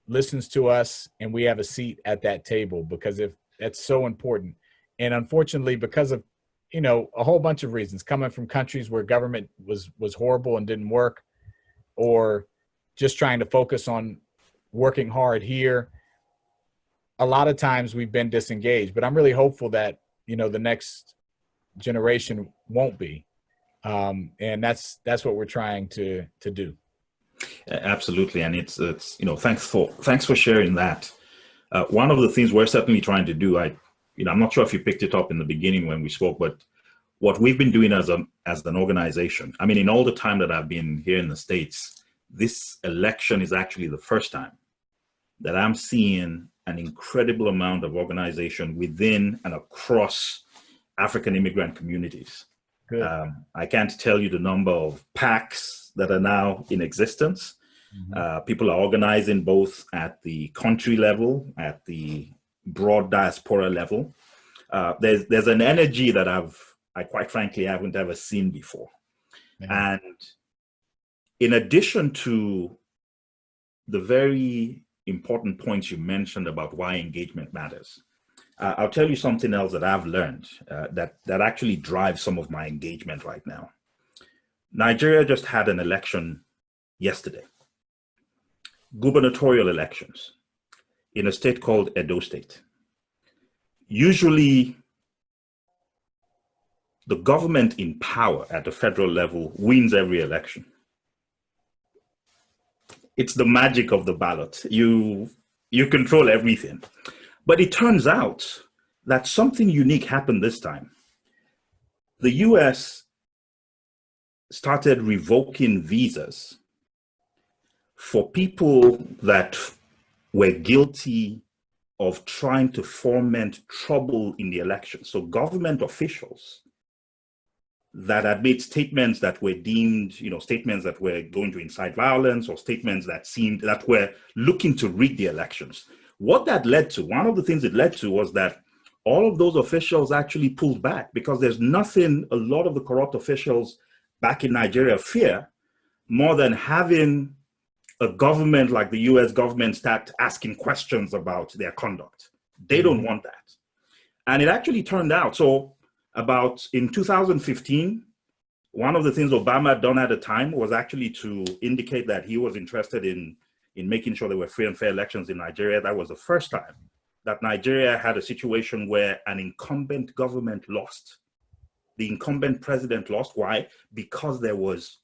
Speaker 2: listens to us, and we have a seat at that table, because if that's so important. And unfortunately, because of a whole bunch of reasons, coming from countries where government was horrible and didn't work, or just trying to focus on working hard here, a lot of times we've been disengaged. But I'm really hopeful that the next generation won't be, and that's what we're trying to do.
Speaker 1: Absolutely, and it's thanks for sharing that. One of the things we're certainly trying to do, I'm not sure if you picked it up in the beginning when we spoke, but what we've been doing as an organization, in all the time that I've been here in the States, this election is actually the first time that I'm seeing an incredible amount of organization within and across African immigrant communities.
Speaker 2: Good.
Speaker 1: I can't tell you the number of PACs that are now in existence. People are organizing both at the country level, at the broad diaspora level. There's an energy that I quite frankly haven't ever seen before. And in addition to the very important points you mentioned about why engagement matters, I'll tell you something else that I've learned that actually drives some of my engagement right now. Nigeria just had an election yesterday, gubernatorial elections in a state called Edo State. Usually, the government in power at the federal level wins every election. It's the magic of the ballot. You control everything. But it turns out that something unique happened this time. The US started revoking visas for people that were guilty of trying to foment trouble in the election. So government officials that had made statements that were deemed, statements that were going to incite violence, or statements that were looking to rig the elections. What that led to, one of the things it led to, was that all of those officials actually pulled back, because there's nothing a lot of the corrupt officials back in Nigeria fear more than having a government like the US government start asking questions about their conduct. They don't want that. And it actually turned out, so about in 2015, one of the things Obama had done at the time was actually to indicate that he was interested in making sure there were free and fair elections in Nigeria. That was the first time that Nigeria had a situation where an incumbent government lost. The incumbent president lost. Why? Because there was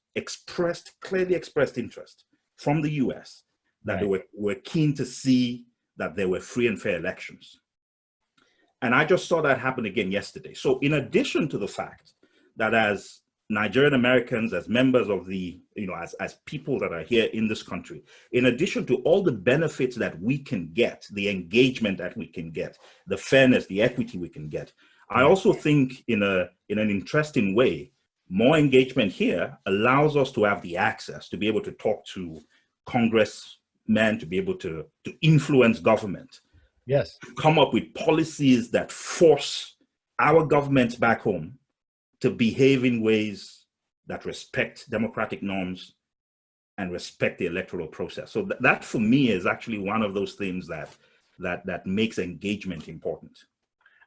Speaker 1: clearly expressed interest from the US that they were keen to see that there were free and fair elections. And I just saw that happen again yesterday. So in addition to the fact that as Nigerian-Americans, as members of the, as people that are here in this country, in addition to all the benefits that we can get, the engagement that we can get, the fairness, the equity we can get, I also think in an interesting way, more engagement here allows us to have the access to be able to talk to congressmen, to be able to influence government.
Speaker 2: Yes.
Speaker 1: Come up with policies that force our governments back home to behave in ways that respect democratic norms and respect the electoral process. So that for me is actually one of those things that makes engagement important.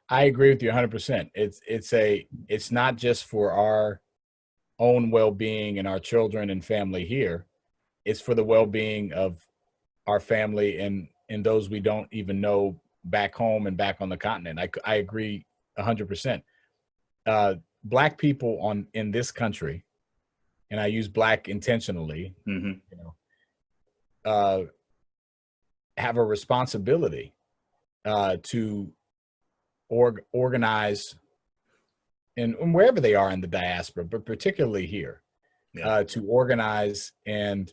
Speaker 2: I agree with you 100%. It's not just for our own well-being and our children and family here. It's for the well-being of our family and those we don't even know back home and back on the continent. I agree 100%. Black people in this country, and I use Black intentionally, have a responsibility to organize, and wherever they are in the diaspora, but particularly here, to organize and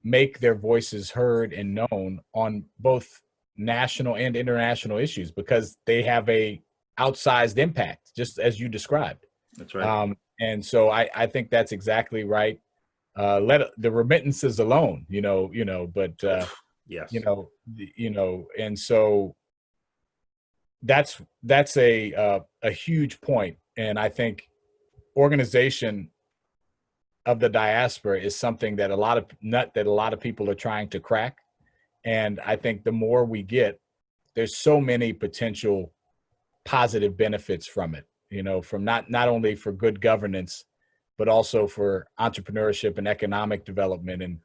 Speaker 2: make their voices heard and known on both national and international issues, because they have a outsized impact, just as you described.
Speaker 1: That's right.
Speaker 2: And so I think that's exactly right. Let the remittances alone, but
Speaker 1: yes,
Speaker 2: and so that's a huge point. And I think organization of the diaspora is something that a lot of people are trying to crack. And I think the more we get, there's so many potential positive benefits from it, from not only for good governance, but also for entrepreneurship and economic development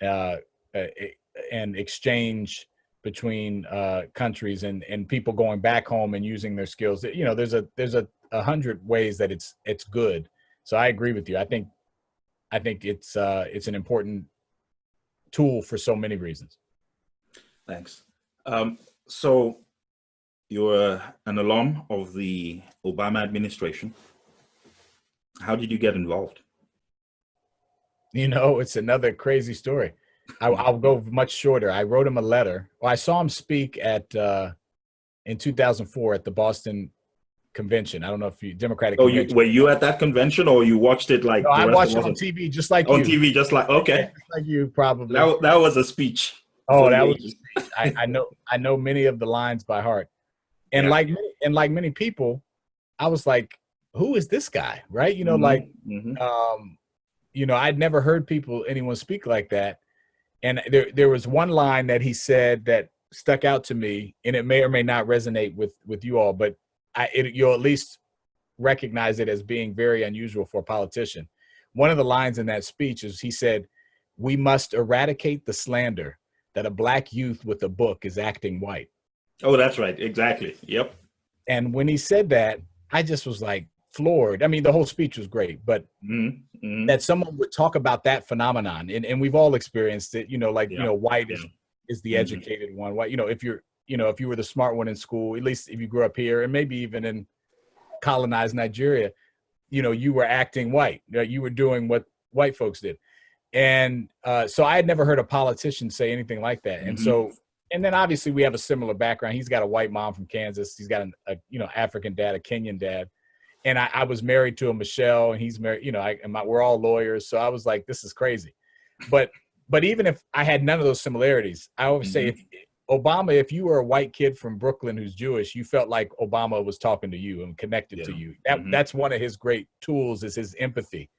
Speaker 2: and exchange between countries and people going back home and using their skills. There's 100 ways that it's good. So I agree with you. I think it's an important tool for so many reasons.
Speaker 1: Thanks. So you're an alum of the Obama administration. How did you get involved?
Speaker 2: You know, it's another crazy story. I'll go much shorter. I wrote him a letter. Well, I saw him speak at in 2004 at the Boston convention. I don't know if you Democratic
Speaker 1: Oh,
Speaker 2: convention.
Speaker 1: were you at that convention, or you watched it
Speaker 2: No,
Speaker 1: like the
Speaker 2: I
Speaker 1: rest of
Speaker 2: watched it
Speaker 1: us
Speaker 2: on TV just like
Speaker 1: on
Speaker 2: you.
Speaker 1: TV? Just like, okay,
Speaker 2: Just like you probably.
Speaker 1: that was a speech
Speaker 2: Oh,
Speaker 1: for the
Speaker 2: that was a
Speaker 1: ages.
Speaker 2: speech. I know many of the lines by heart. And
Speaker 1: Yeah.
Speaker 2: like many people, I was like, who is this guy? Right? You know, like
Speaker 1: Mm-hmm.
Speaker 2: you know, I'd never heard anyone speak like that. And there was one line that he said that stuck out to me, and it may or may not resonate with you all, but you'll at least recognize it as being very unusual for a politician. One of the lines in that speech is he said, "We must eradicate the slander that a black youth with a book is acting white."
Speaker 1: Oh, that's right. Exactly. Yep.
Speaker 2: And when he said that, I just was like floored. I mean, the whole speech was great, but
Speaker 1: Mm-hmm.
Speaker 2: that someone would talk about that phenomenon, and we've all experienced it, you know, like, you
Speaker 1: Yeah.
Speaker 2: know, white
Speaker 1: Yeah.
Speaker 2: is the
Speaker 1: Mm-hmm.
Speaker 2: educated one. White, you know, if you were the smart one in school, at least if you grew up here and maybe even in colonized Nigeria, you know, you were acting white. You were doing what white folks did. And so I had never heard a politician say anything like that. And
Speaker 1: Mm-hmm.
Speaker 2: so, and then obviously we have a similar background. He's got a white mom from Kansas. He's got a you know, African dad, a Kenyan dad. And I was married to a Michelle, and he's married, you know, we're all lawyers. So I was like, this is crazy. But even if I had none of those similarities, I always say, if Obama, if you were a white kid from Brooklyn who's Jewish, you felt like Obama was talking to you and connected to you. That's one of his great tools, is his empathy.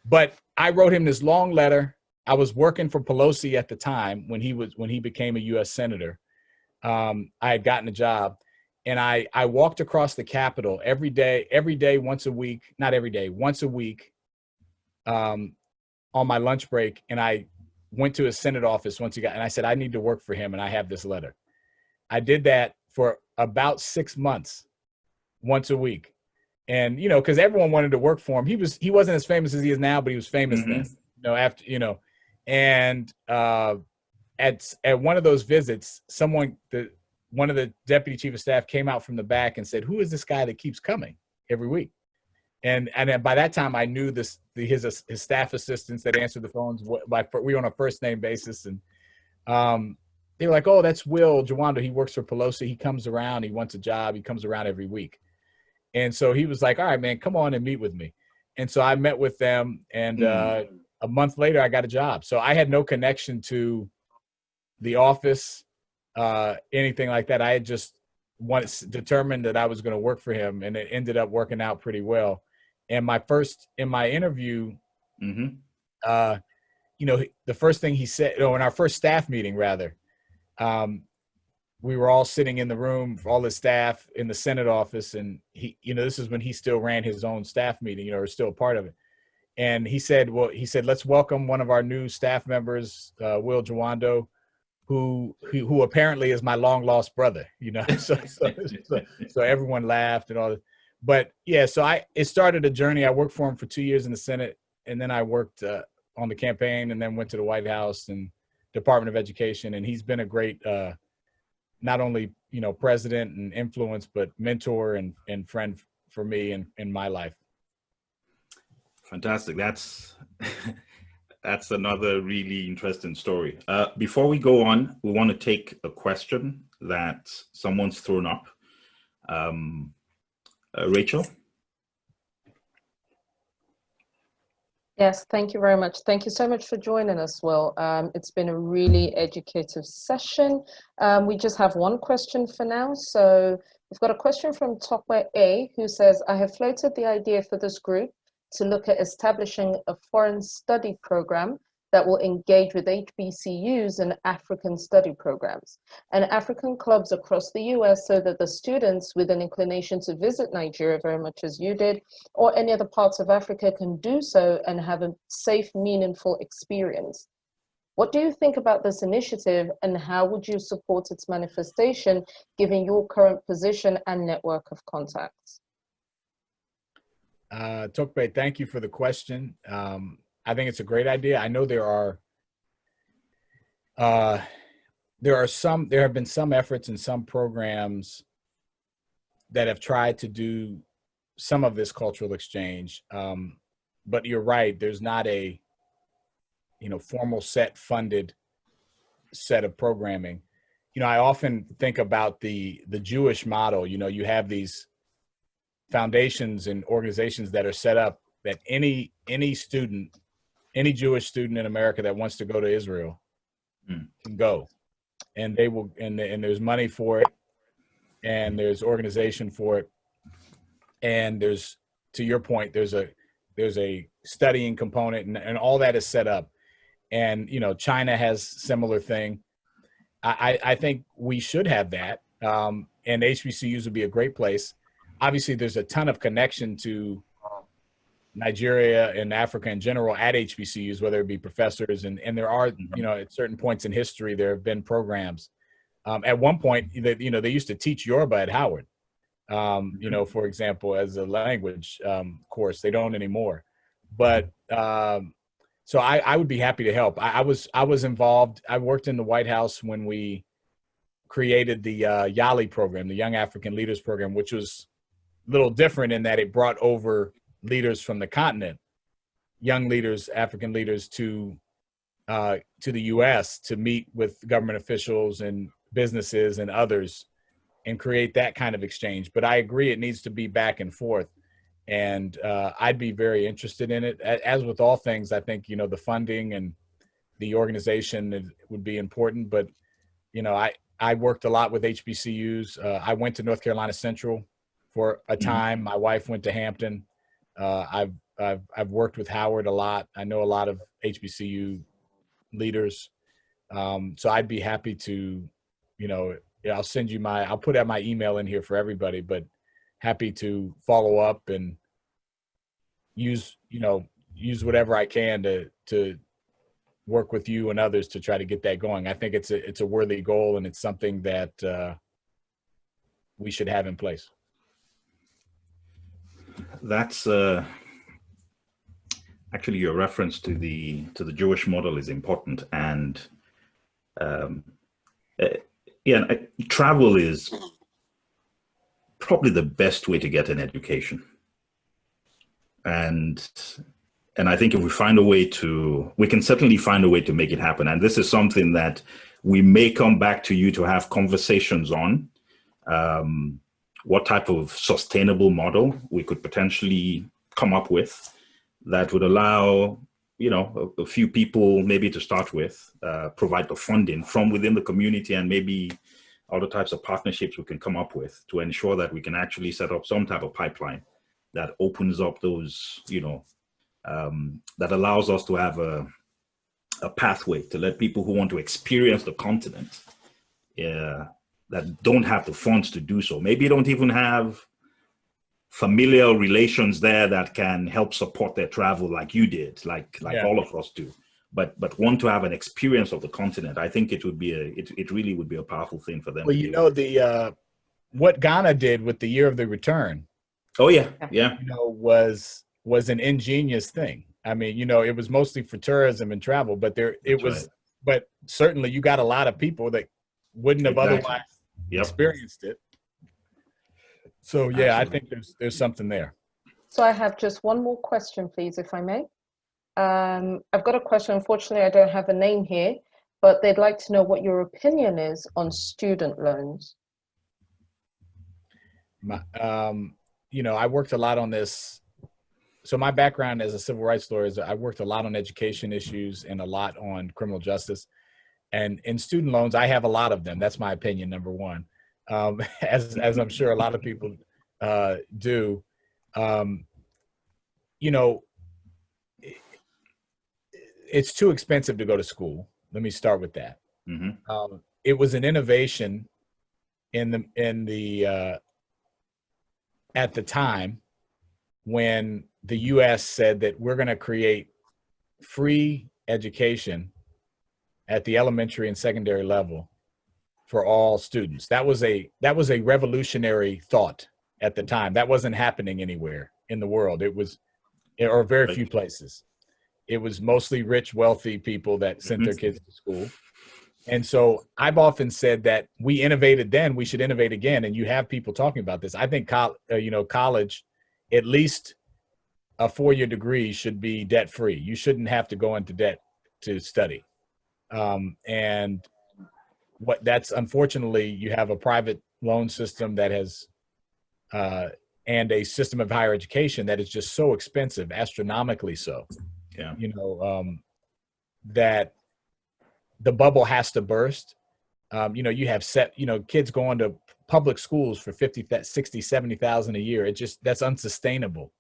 Speaker 2: But I wrote him this long letter. I was working for Pelosi at the time when he became a U.S. senator. I had gotten a job, and I walked across the Capitol every day, once a week, not every day, once a week, on my lunch break. And I went to his Senate office and I said, I need to work for him, and I have this letter. I did that for about 6 months, once a week. And, you know, because everyone wanted to work for him. He wasn't as famous as he is now, but he was famous then, you know, after, you know. And at one of those visits, one of the deputy chief of staff came out from the back and said, "Who is this guy that keeps coming every week?" And by that time, I knew his staff assistants that answered the phones. We were on a first name basis, and they were like, "Oh, that's Will Jawando. He works for Pelosi. He comes around. He wants a job. He comes around every week." And so he was like, "All right, man, come on and meet with me." And so I met with them, and a month later, I got a job. So I had no connection to the office, anything like that. I had just determined that I was going to work for him, and it ended up working out pretty well. And in my interview, you know, the first thing he said, in our first staff meeting, rather, we were all sitting in the room, all the staff in the Senate office, and he, you know, this is when he still ran his own staff meeting, you know, or still a part of it. And he said, "Let's welcome one of our new staff members, Will Jawando, who apparently is my long lost brother." You know, so everyone laughed and all that. But yeah, so it started a journey. I worked for him for 2 years in the Senate, and then I worked on the campaign, and then went to the White House and Department of Education. And he's been a great, not only, you know, president and influence, but mentor and friend for me in my life.
Speaker 1: Fantastic. That's another really interesting story. Before we go on, we want to take a question that someone's thrown up. Rachel?
Speaker 3: Yes, thank you very much. Thank you so much for joining us, Will. It's been a really educative session. We just have one question for now. So we've got a question from Topware A, who says, "I have floated the idea for this group to look at establishing a foreign study program that will engage with HBCUs and African study programs and African clubs across the US, so that the students with an inclination to visit Nigeria, very much as you did, or any other parts of Africa, can do so and have a safe, meaningful experience. What do you think about this initiative, and how would you support its manifestation given your current position and network of contacts?"
Speaker 2: Tokbe, thank you for the question. I think it's a great idea. I know there have been some efforts and some programs that have tried to do some of this cultural exchange. but you're right. There's not a, formal funded set of programming. I often think about the Jewish model. You have these foundations and organizations that are set up that any student, any Jewish student in America that wants to go to Israel can go, and they will, and there's money for it, and there's organization for it, and there's, to your point, there's a studying component, and all that is set up. And China has similar thing. I think we should have that, and HBCUs would be a great place. Obviously, there's a ton of connection to Nigeria and Africa in general at HBCUs, whether it be professors, and there are, at certain points in history, there have been programs. At one point, they used to teach Yoruba at Howard, for example, as a language course. They don't anymore. But so I would be happy to help. I was involved. I worked in the White House when we created the YALI program, the Young African Leaders Program, which was a little different in that it brought over leaders from the continent, young leaders, African leaders, to the U.S. to meet with government officials and businesses and others and create that kind of exchange. But I agree, it needs to be back and forth. And I'd be very interested in it. As with all things, I think, the funding and the organization would be important. But, I worked a lot with HBCUs. I went to North Carolina Central for a time. My wife went to Hampton. I've worked with Howard a lot. I know a lot of HBCU leaders. So I'd be happy to, I'll send you I'll put out my email in here for everybody, but happy to follow up and use whatever I can to work with you and others to try to get that going. I think it's a worthy goal, and it's something that we should have in place.
Speaker 1: That's actually, your reference to the Jewish model is important, and travel is probably the best way to get an education. And I think if we find a way we can certainly find a way to make it happen. And this is something that we may come back to you to have conversations on, what type of sustainable model we could potentially come up with that would allow, a few people maybe to start with, provide the funding from within the community, and maybe other types of partnerships we can come up with to ensure that we can actually set up some type of pipeline that opens up those, that allows us to have a pathway to let people who want to experience the continent, that don't have the funds to do so. Maybe don't even have familial relations there that can help support their travel like you did, like all of us do. But want to have an experience of the continent. I think it would be it really would be a powerful thing for them.
Speaker 2: Well, what Ghana did with the Year of the Return.
Speaker 1: Oh yeah.
Speaker 2: Was an ingenious thing. I mean, it was mostly for tourism and travel, but but certainly you got a lot of people that wouldn't have otherwise experienced it. So yeah, absolutely. I think there's something there.
Speaker 3: So I have just one more question, please, if I may. I've got a question. Unfortunately, I don't have a name here, but they'd like to know what your opinion is on student loans.
Speaker 2: I worked a lot on this. So my background as a civil rights lawyer is I worked a lot on education issues and a lot on criminal justice. And in student loans, I have a lot of them. That's my opinion, number one, as I'm sure a lot of people do. It's too expensive to go to school. Let me start with that. Mm-hmm. It was an innovation at the time when the U.S. said that we're going to create free education at the elementary and secondary level for all students. That was a revolutionary thought at the time. That wasn't happening anywhere in the world. Or very few places. It was mostly rich, wealthy people that sent their kids to school. And so I've often said that we innovated then, we should innovate again. And you have people talking about this. I think college, at least a 4-year degree should be debt-free. You shouldn't have to go into debt to study. And that's unfortunately, you have a private loan system that has, and a system of higher education that is just so expensive, astronomically so.
Speaker 1: Yeah.
Speaker 2: You know, that the bubble has to burst. You know, you have kids going to public schools for 50, 60, 70,000 a year. That's unsustainable.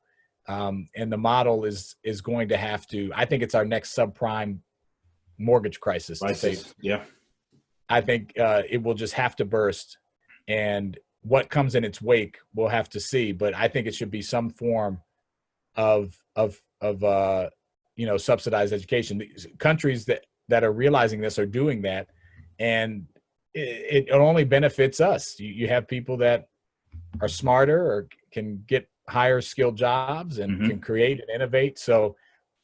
Speaker 2: And the model is going to have to, I think it's our next subprime mortgage crisis.
Speaker 1: Yeah.
Speaker 2: I think it will just have to burst, and what comes in its wake, we'll have to see. But I think it should be some form of subsidized education. Countries that are realizing this are doing that, and it only benefits us. You have people that are smarter or can get higher skilled jobs and can create and innovate. So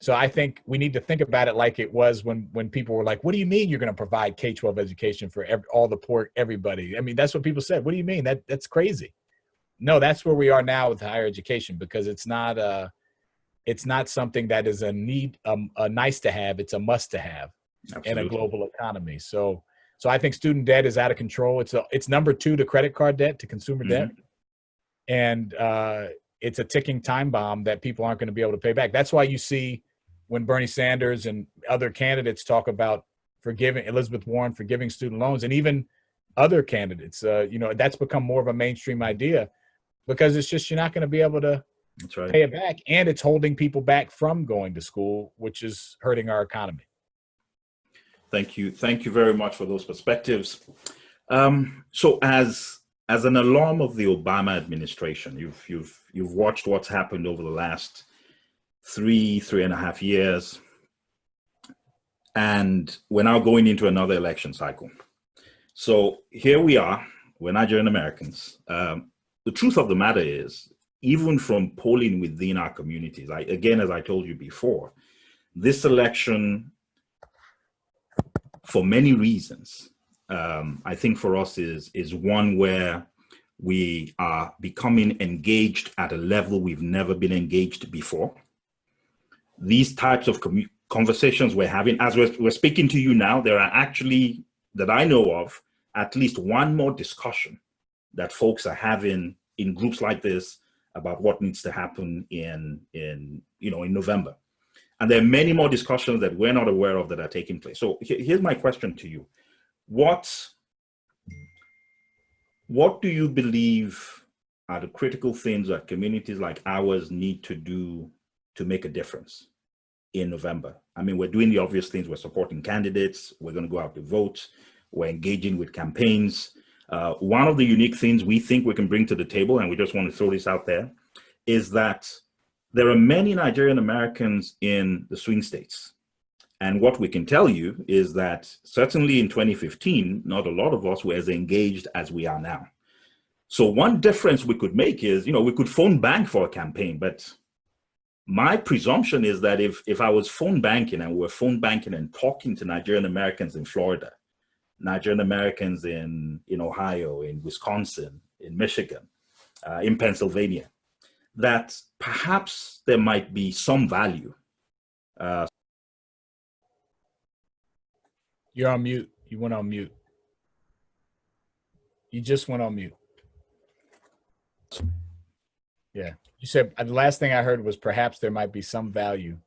Speaker 2: I think we need to think about it like it was when people were like, what do you mean you're going to provide K-12 education for all the poor, everybody? I mean, that's what people said. What do you mean? That's crazy. No, that's where we are now with higher education, because it's not something that is a need, a nice to have. It's a must to have. Absolutely. In a global economy. So I think student debt is out of control. It's number 2 to credit card debt, to consumer debt. And it's a ticking time bomb that people aren't going to be able to pay back. That's why you see when Bernie Sanders and other candidates talk about Elizabeth Warren forgiving student loans, and even other candidates, that's become more of a mainstream idea, because it's just, you're not going to be able to pay it back. And it's holding people back from going to school, which is hurting our economy.
Speaker 1: Thank you. Thank you very much for those perspectives. So as an alum of the Obama administration, you've watched what's happened over the last 3.5 years, and we're now going into another election cycle. So here we are, we're Nigerian-Americans. The truth of the matter is, even from polling within our communities, again, as I told you before, this election, for many reasons, I think for us is one where we are becoming engaged at a level we've never been engaged before. These types of conversations we're having, as we're speaking to you now, there are actually, that I know of, at least one more discussion that folks are having in groups like this about what needs to happen in November. And there are many more discussions that we're not aware of that are taking place. So here's my question to you. What do you believe are the critical things that communities like ours need to do to make a difference in November? I mean, we're doing the obvious things. We're supporting candidates. We're going to go out to vote. We're engaging with campaigns. One of the unique things we think we can bring to the table, and we just want to throw this out there, is that there are many Nigerian Americans in the swing states. And what we can tell you is that certainly in 2015, not a lot of us were as engaged as we are now. So one difference we could make is, we could phone bank for a campaign, but my presumption is that if I was phone banking and we were phone banking and talking to Nigerian Americans in Florida, Nigerian Americans in Ohio, in Wisconsin, in Michigan, in Pennsylvania, that perhaps there might be some value.
Speaker 2: You're on mute. You went on mute. You just went on mute. Yeah. You said, the last thing I heard was perhaps there might be some value.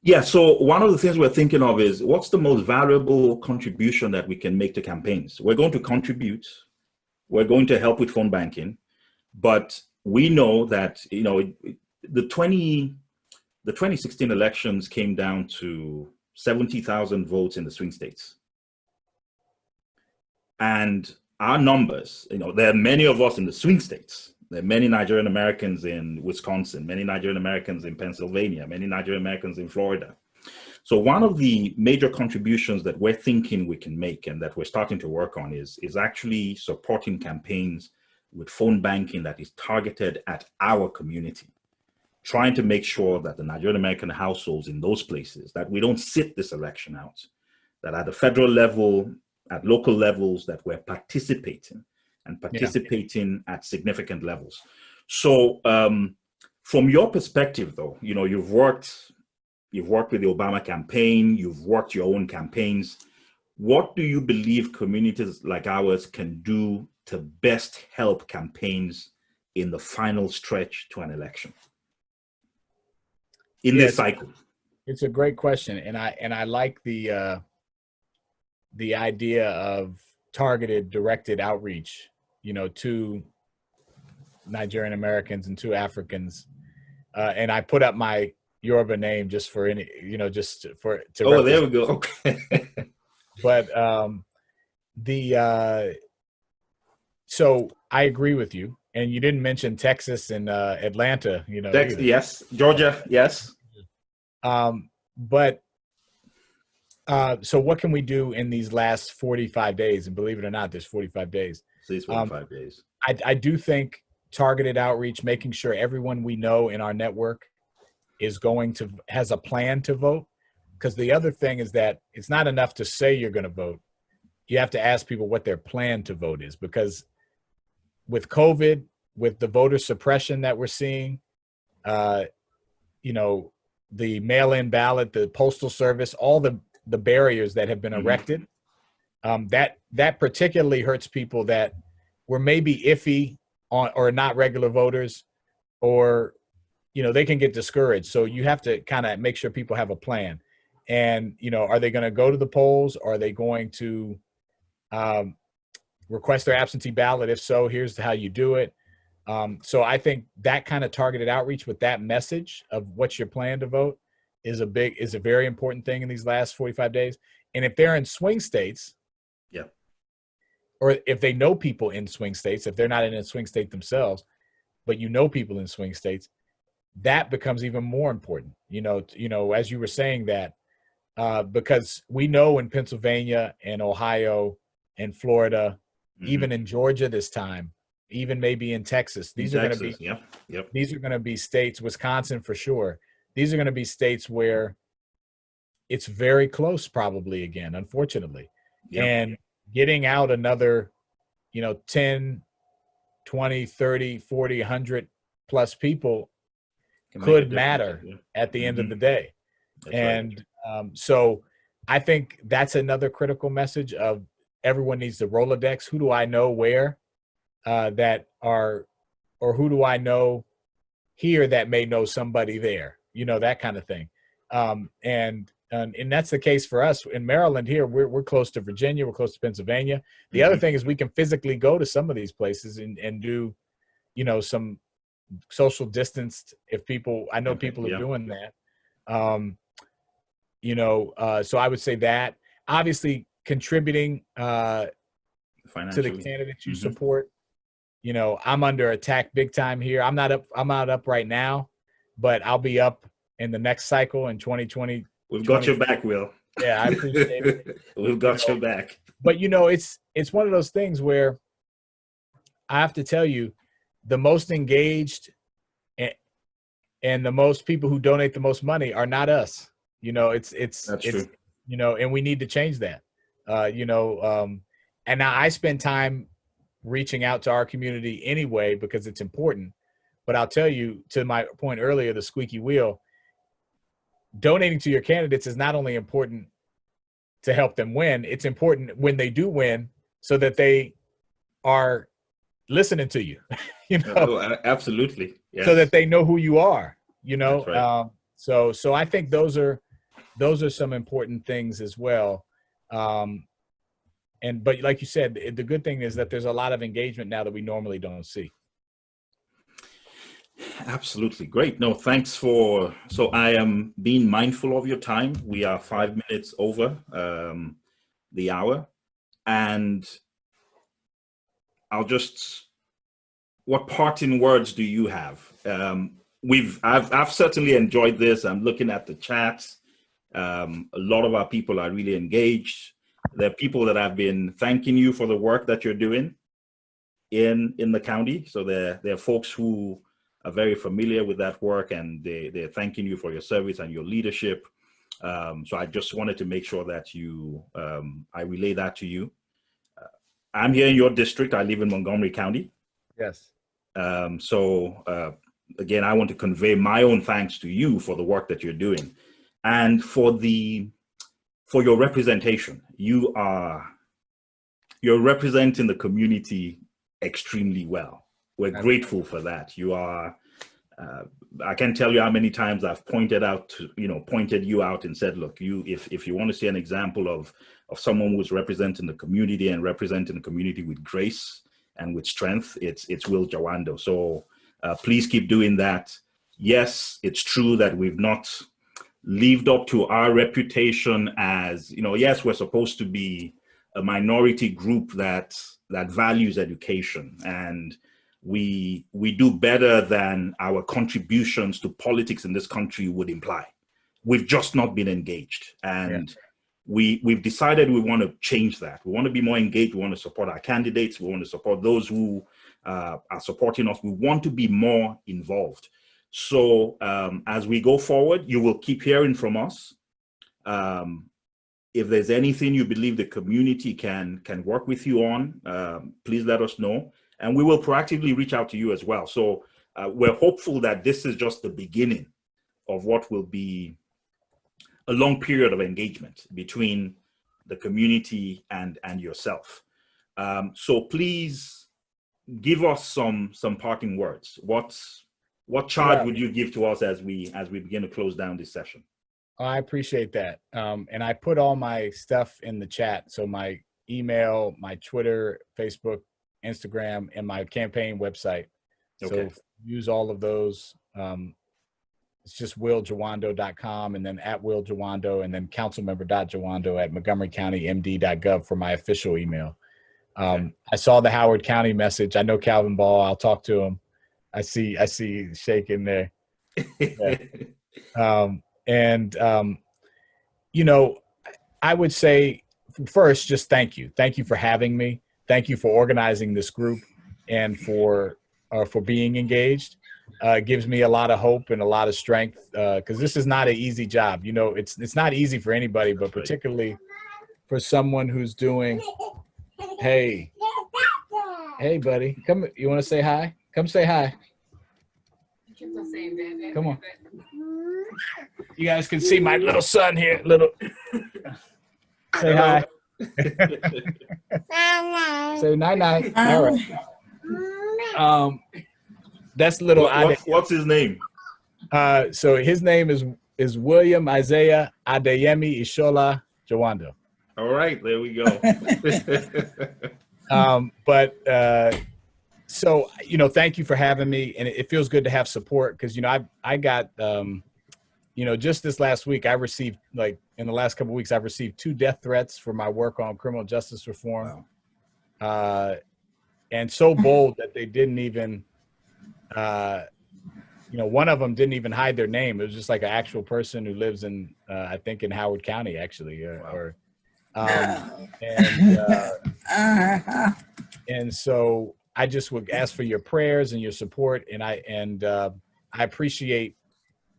Speaker 1: Yeah, so one of the things we're thinking of is, what's the most valuable contribution that we can make to campaigns? We're going to contribute. We're going to help with phone banking. But we know that, the 2016 elections came down to 70,000 votes in the swing states. And our numbers, there are many of us in the swing states. There are many Nigerian Americans in Wisconsin, many Nigerian Americans in Pennsylvania, many Nigerian Americans in Florida. So one of the major contributions that we're thinking we can make and that we're starting to work on is actually supporting campaigns with phone banking that is targeted at our community, trying to make sure that the Nigerian American households in those places, that we don't sit this election out, that at the federal level, at local levels, that we're participating and participating at significant levels. So From your perspective, though, you know, you've worked with the Obama campaign, you've worked your own campaigns. What do you believe communities like ours can do to best help campaigns in the final stretch to an election in this cycle?
Speaker 2: It's a great question, and I like the idea of targeted, directed outreach, you know, to Nigerian-Americans and to Africans. And I put up my Yoruba name just for any, you know, just for to.
Speaker 1: Oh, there we go. Okay.
Speaker 2: But so I agree with you, and you didn't mention Texas and Atlanta, you know.
Speaker 1: Yes, Georgia, yes.
Speaker 2: But so what can we do in these last 45 days? And believe it or not, there's 45 days.
Speaker 1: These 45 days.
Speaker 2: I do think targeted outreach, making sure everyone we know in our network is has a plan to vote. Because the other thing is that it's not enough to say you're going to vote. You have to ask people what their plan to vote is. Because with COVID, with the voter suppression that we're seeing, you know, the mail-in ballot, the postal service, all the barriers that have been erected, that particularly hurts people that were maybe iffy on or not regular voters, or, you know, they can get discouraged. So you have to kind of make sure people have a plan. And, you know, are they going to go to the polls? Or are they going to request their absentee ballot? If so, here's how you do it. So I think that kind of targeted outreach with that message of what's your plan to vote is a very important thing in these last 45 days. And if they're in swing states, or if they know people in swing states, if they're not in a swing state themselves, but you know people in swing states, that becomes even more important. You know, as you were saying that, because we know in Pennsylvania and Ohio and Florida, even in Georgia this time, even maybe in Texas, these are going to be these are going to be states, Wisconsin for sure. These are going to be states where it's very close, probably again, unfortunately. And getting out another, you know, 10, 20, 30, 40, 100 plus people could matter at the end of the day. And so I think that's another critical message of everyone needs the Rolodex. Who do I know where that are, or who do I know here that may know somebody there, you know, that kind of thing. And that's the case for us in Maryland here. We're close to Virginia. We're close to Pennsylvania. The other thing is we can physically go to some of these places and do, you know, some social distanced, if people, I know people are doing that. You know, so I would say that obviously contributing to the candidates you support. You know, I'm under attack big time here. I'm not up right now, but I'll be up in the next cycle in 2020.
Speaker 1: We've got your back, Will.
Speaker 2: Yeah, I appreciate it.
Speaker 1: We've got your back.
Speaker 2: But, you know, it's one of those things where I have to tell you, the most engaged and the most people who donate the most money are not us. You know, it's true. You know, and we need to change that. You know, and now I spend time reaching out to our community anyway because it's important. But I'll tell you, to my point earlier, the squeaky wheel, donating to your candidates is not only important to help them win, it's important when they do win so that they are listening to you, you know?
Speaker 1: Oh, absolutely. Yes.
Speaker 2: So that they know who you are, you know?
Speaker 1: That's right.
Speaker 2: So I think those are some important things as well. But like you said, the good thing is that there's a lot of engagement now that we normally don't see.
Speaker 1: Absolutely. Great. No, thanks so I am being mindful of your time. We are 5 minutes over the hour, and what parting words do you have? I've certainly enjoyed this. I'm looking at the chats. A lot of our people are really engaged. There are people that have been thanking you for the work that you're doing in the county. So there are folks who are very familiar with that work, and they're thanking you for your service and your leadership. So I just wanted to make sure that I relay that to you. I'm here in your district. I live in Montgomery County.
Speaker 2: Yes.
Speaker 1: So again, I want to convey my own thanks to you for the work that you're doing and for your representation. You're representing the community extremely well. We're grateful for that. You are, I can't tell you how many times I've pointed you out and said, look, if you want to see an example of someone who's representing the community and representing the community with grace and with strength, it's Will Jawando. So please keep doing that. Yes, it's true that we've not lived up to our reputation as, yes, we're supposed to be a minority group that values education, and we do better than our contributions to politics in this country would imply. We've just not been engaged, and we've decided we want to change that. We want to be more engaged. We want to support our candidates. We want to support those who are supporting us. We want to be more involved. So as we go forward, you will keep hearing from us. If there's anything you believe the community can work with you on, please let us know. And we will proactively reach out to you as well. So we're hopeful that this is just the beginning of what will be a long period of engagement between the community and yourself. So please give us some parting words. What charge would you give to us as we begin to close down this session?
Speaker 2: I appreciate that. And I put all my stuff in the chat. So my email, my Twitter, Facebook, Instagram, and my campaign website. Okay. So use all of those. It's just willjawando.com, and then @willjawando, and then councilmember.jawando@montgomerycountymd.gov for my official email. I saw the Howard County message. I know Calvin Ball. I'll talk to him. I see shaking there. I would say first, just thank you. Thank you for having me. Thank you for organizing this group and for being engaged. It gives me a lot of hope and a lot of strength, because this is not an easy job. It's not easy for anybody, but particularly for someone who's doing, hey buddy, come, you want to say hi? Come say hi. Come on. You guys can see my little son here. Say hi. Say night-night. All right. That's little.
Speaker 1: What's his name?
Speaker 2: So his name is William Isaiah Adeyemi Ishola Jawando.
Speaker 1: All right, there we go.
Speaker 2: So, thank you for having me, and it feels good to have support, because, I got, just this last week, I received, in the last couple of weeks, I've received 2 death threats for my work on criminal justice reform. Wow. And so bold that they didn't even, one of them didn't even hide their name. It was just like an actual person who lives in, I think in Howard County, actually, and so I just would ask for your prayers and your support, and I appreciate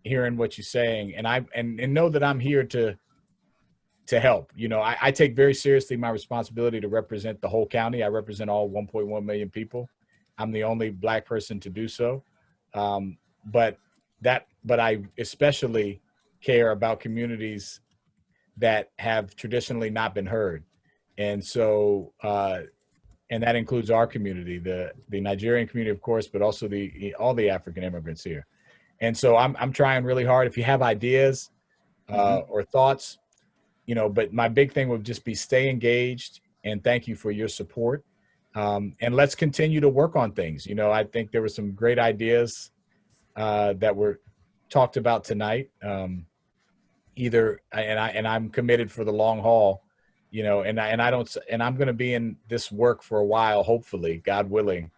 Speaker 2: hearing what you're saying, and know that I'm here to help. I take very seriously my responsibility to represent the whole county. I represent all 1.1 million people. I'm the only Black person to do so, but I especially care about communities that have traditionally not been heard, and so. And that includes our community, the Nigerian community, of course, but also all the African immigrants here. And so I'm trying really hard. If you have ideas or thoughts, but my big thing would just be stay engaged, and thank you for your support. And let's continue to work on things. I think there were some great ideas that were talked about tonight. And I'm committed for the long haul. And I'm going to be in this work for a while, hopefully, God willing,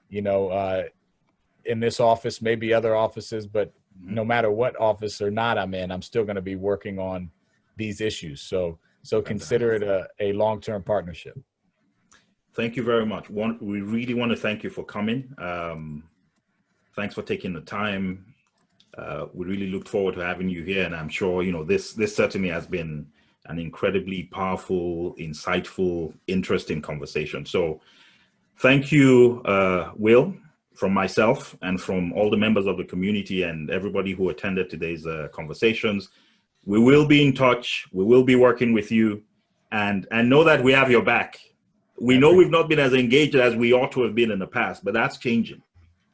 Speaker 2: in this office, maybe other offices, but no matter what office or not I'm in, I'm still going to be working on these issues. So consider it a long-term partnership.
Speaker 1: Thank you very much. We really want to thank you for coming. Thanks for taking the time. We really look forward to having you here. And I'm sure, this certainly has been an incredibly powerful, insightful, interesting conversation. So thank you, Will, from myself and from all the members of the community and everybody who attended today's conversations, we will be in touch. We will be working with you, and know that we have your back. We know we've not been as engaged as we ought to have been in the past, but that's changing.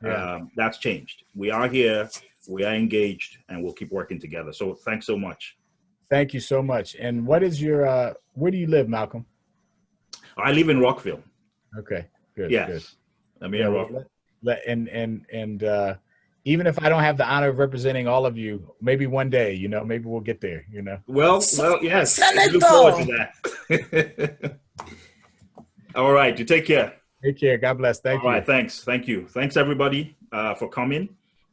Speaker 2: Yeah.
Speaker 1: That's changed. We are here, we are engaged, and we'll keep working together. So thanks so much.
Speaker 2: Thank you so much. And what is your, where do you live, Malcolm?
Speaker 1: I live in Rockville.
Speaker 2: Okay, good.
Speaker 1: Yes.
Speaker 2: Good.
Speaker 1: I'm in Rockville.
Speaker 2: And even if I don't have the honor of representing all of you, maybe one day, you know, maybe we'll get there, you know.
Speaker 1: Well, yes. Look forward to that. All right. You take care.
Speaker 2: Take care. God bless. Thank you.
Speaker 1: All right. Thanks. Thank you. Thanks everybody for coming.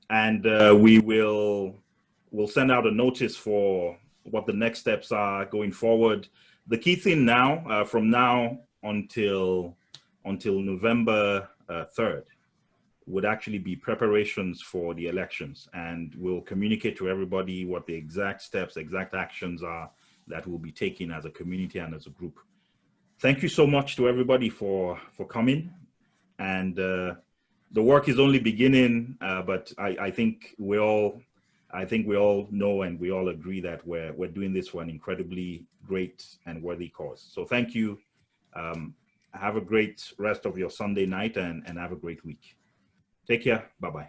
Speaker 1: And we'll send out a notice for what the next steps are going forward. The key thing now, from now until November 3rd, would actually be preparations for the elections, and we'll communicate to everybody what the exact steps, exact actions are that we'll be taking as a community and as a group. Thank you so much to everybody for coming, and the work is only beginning, but I think we all know and we all agree that we're doing this for an incredibly great and worthy cause. So thank you. Have a great rest of your Sunday night and have a great week. Take care. Bye-bye.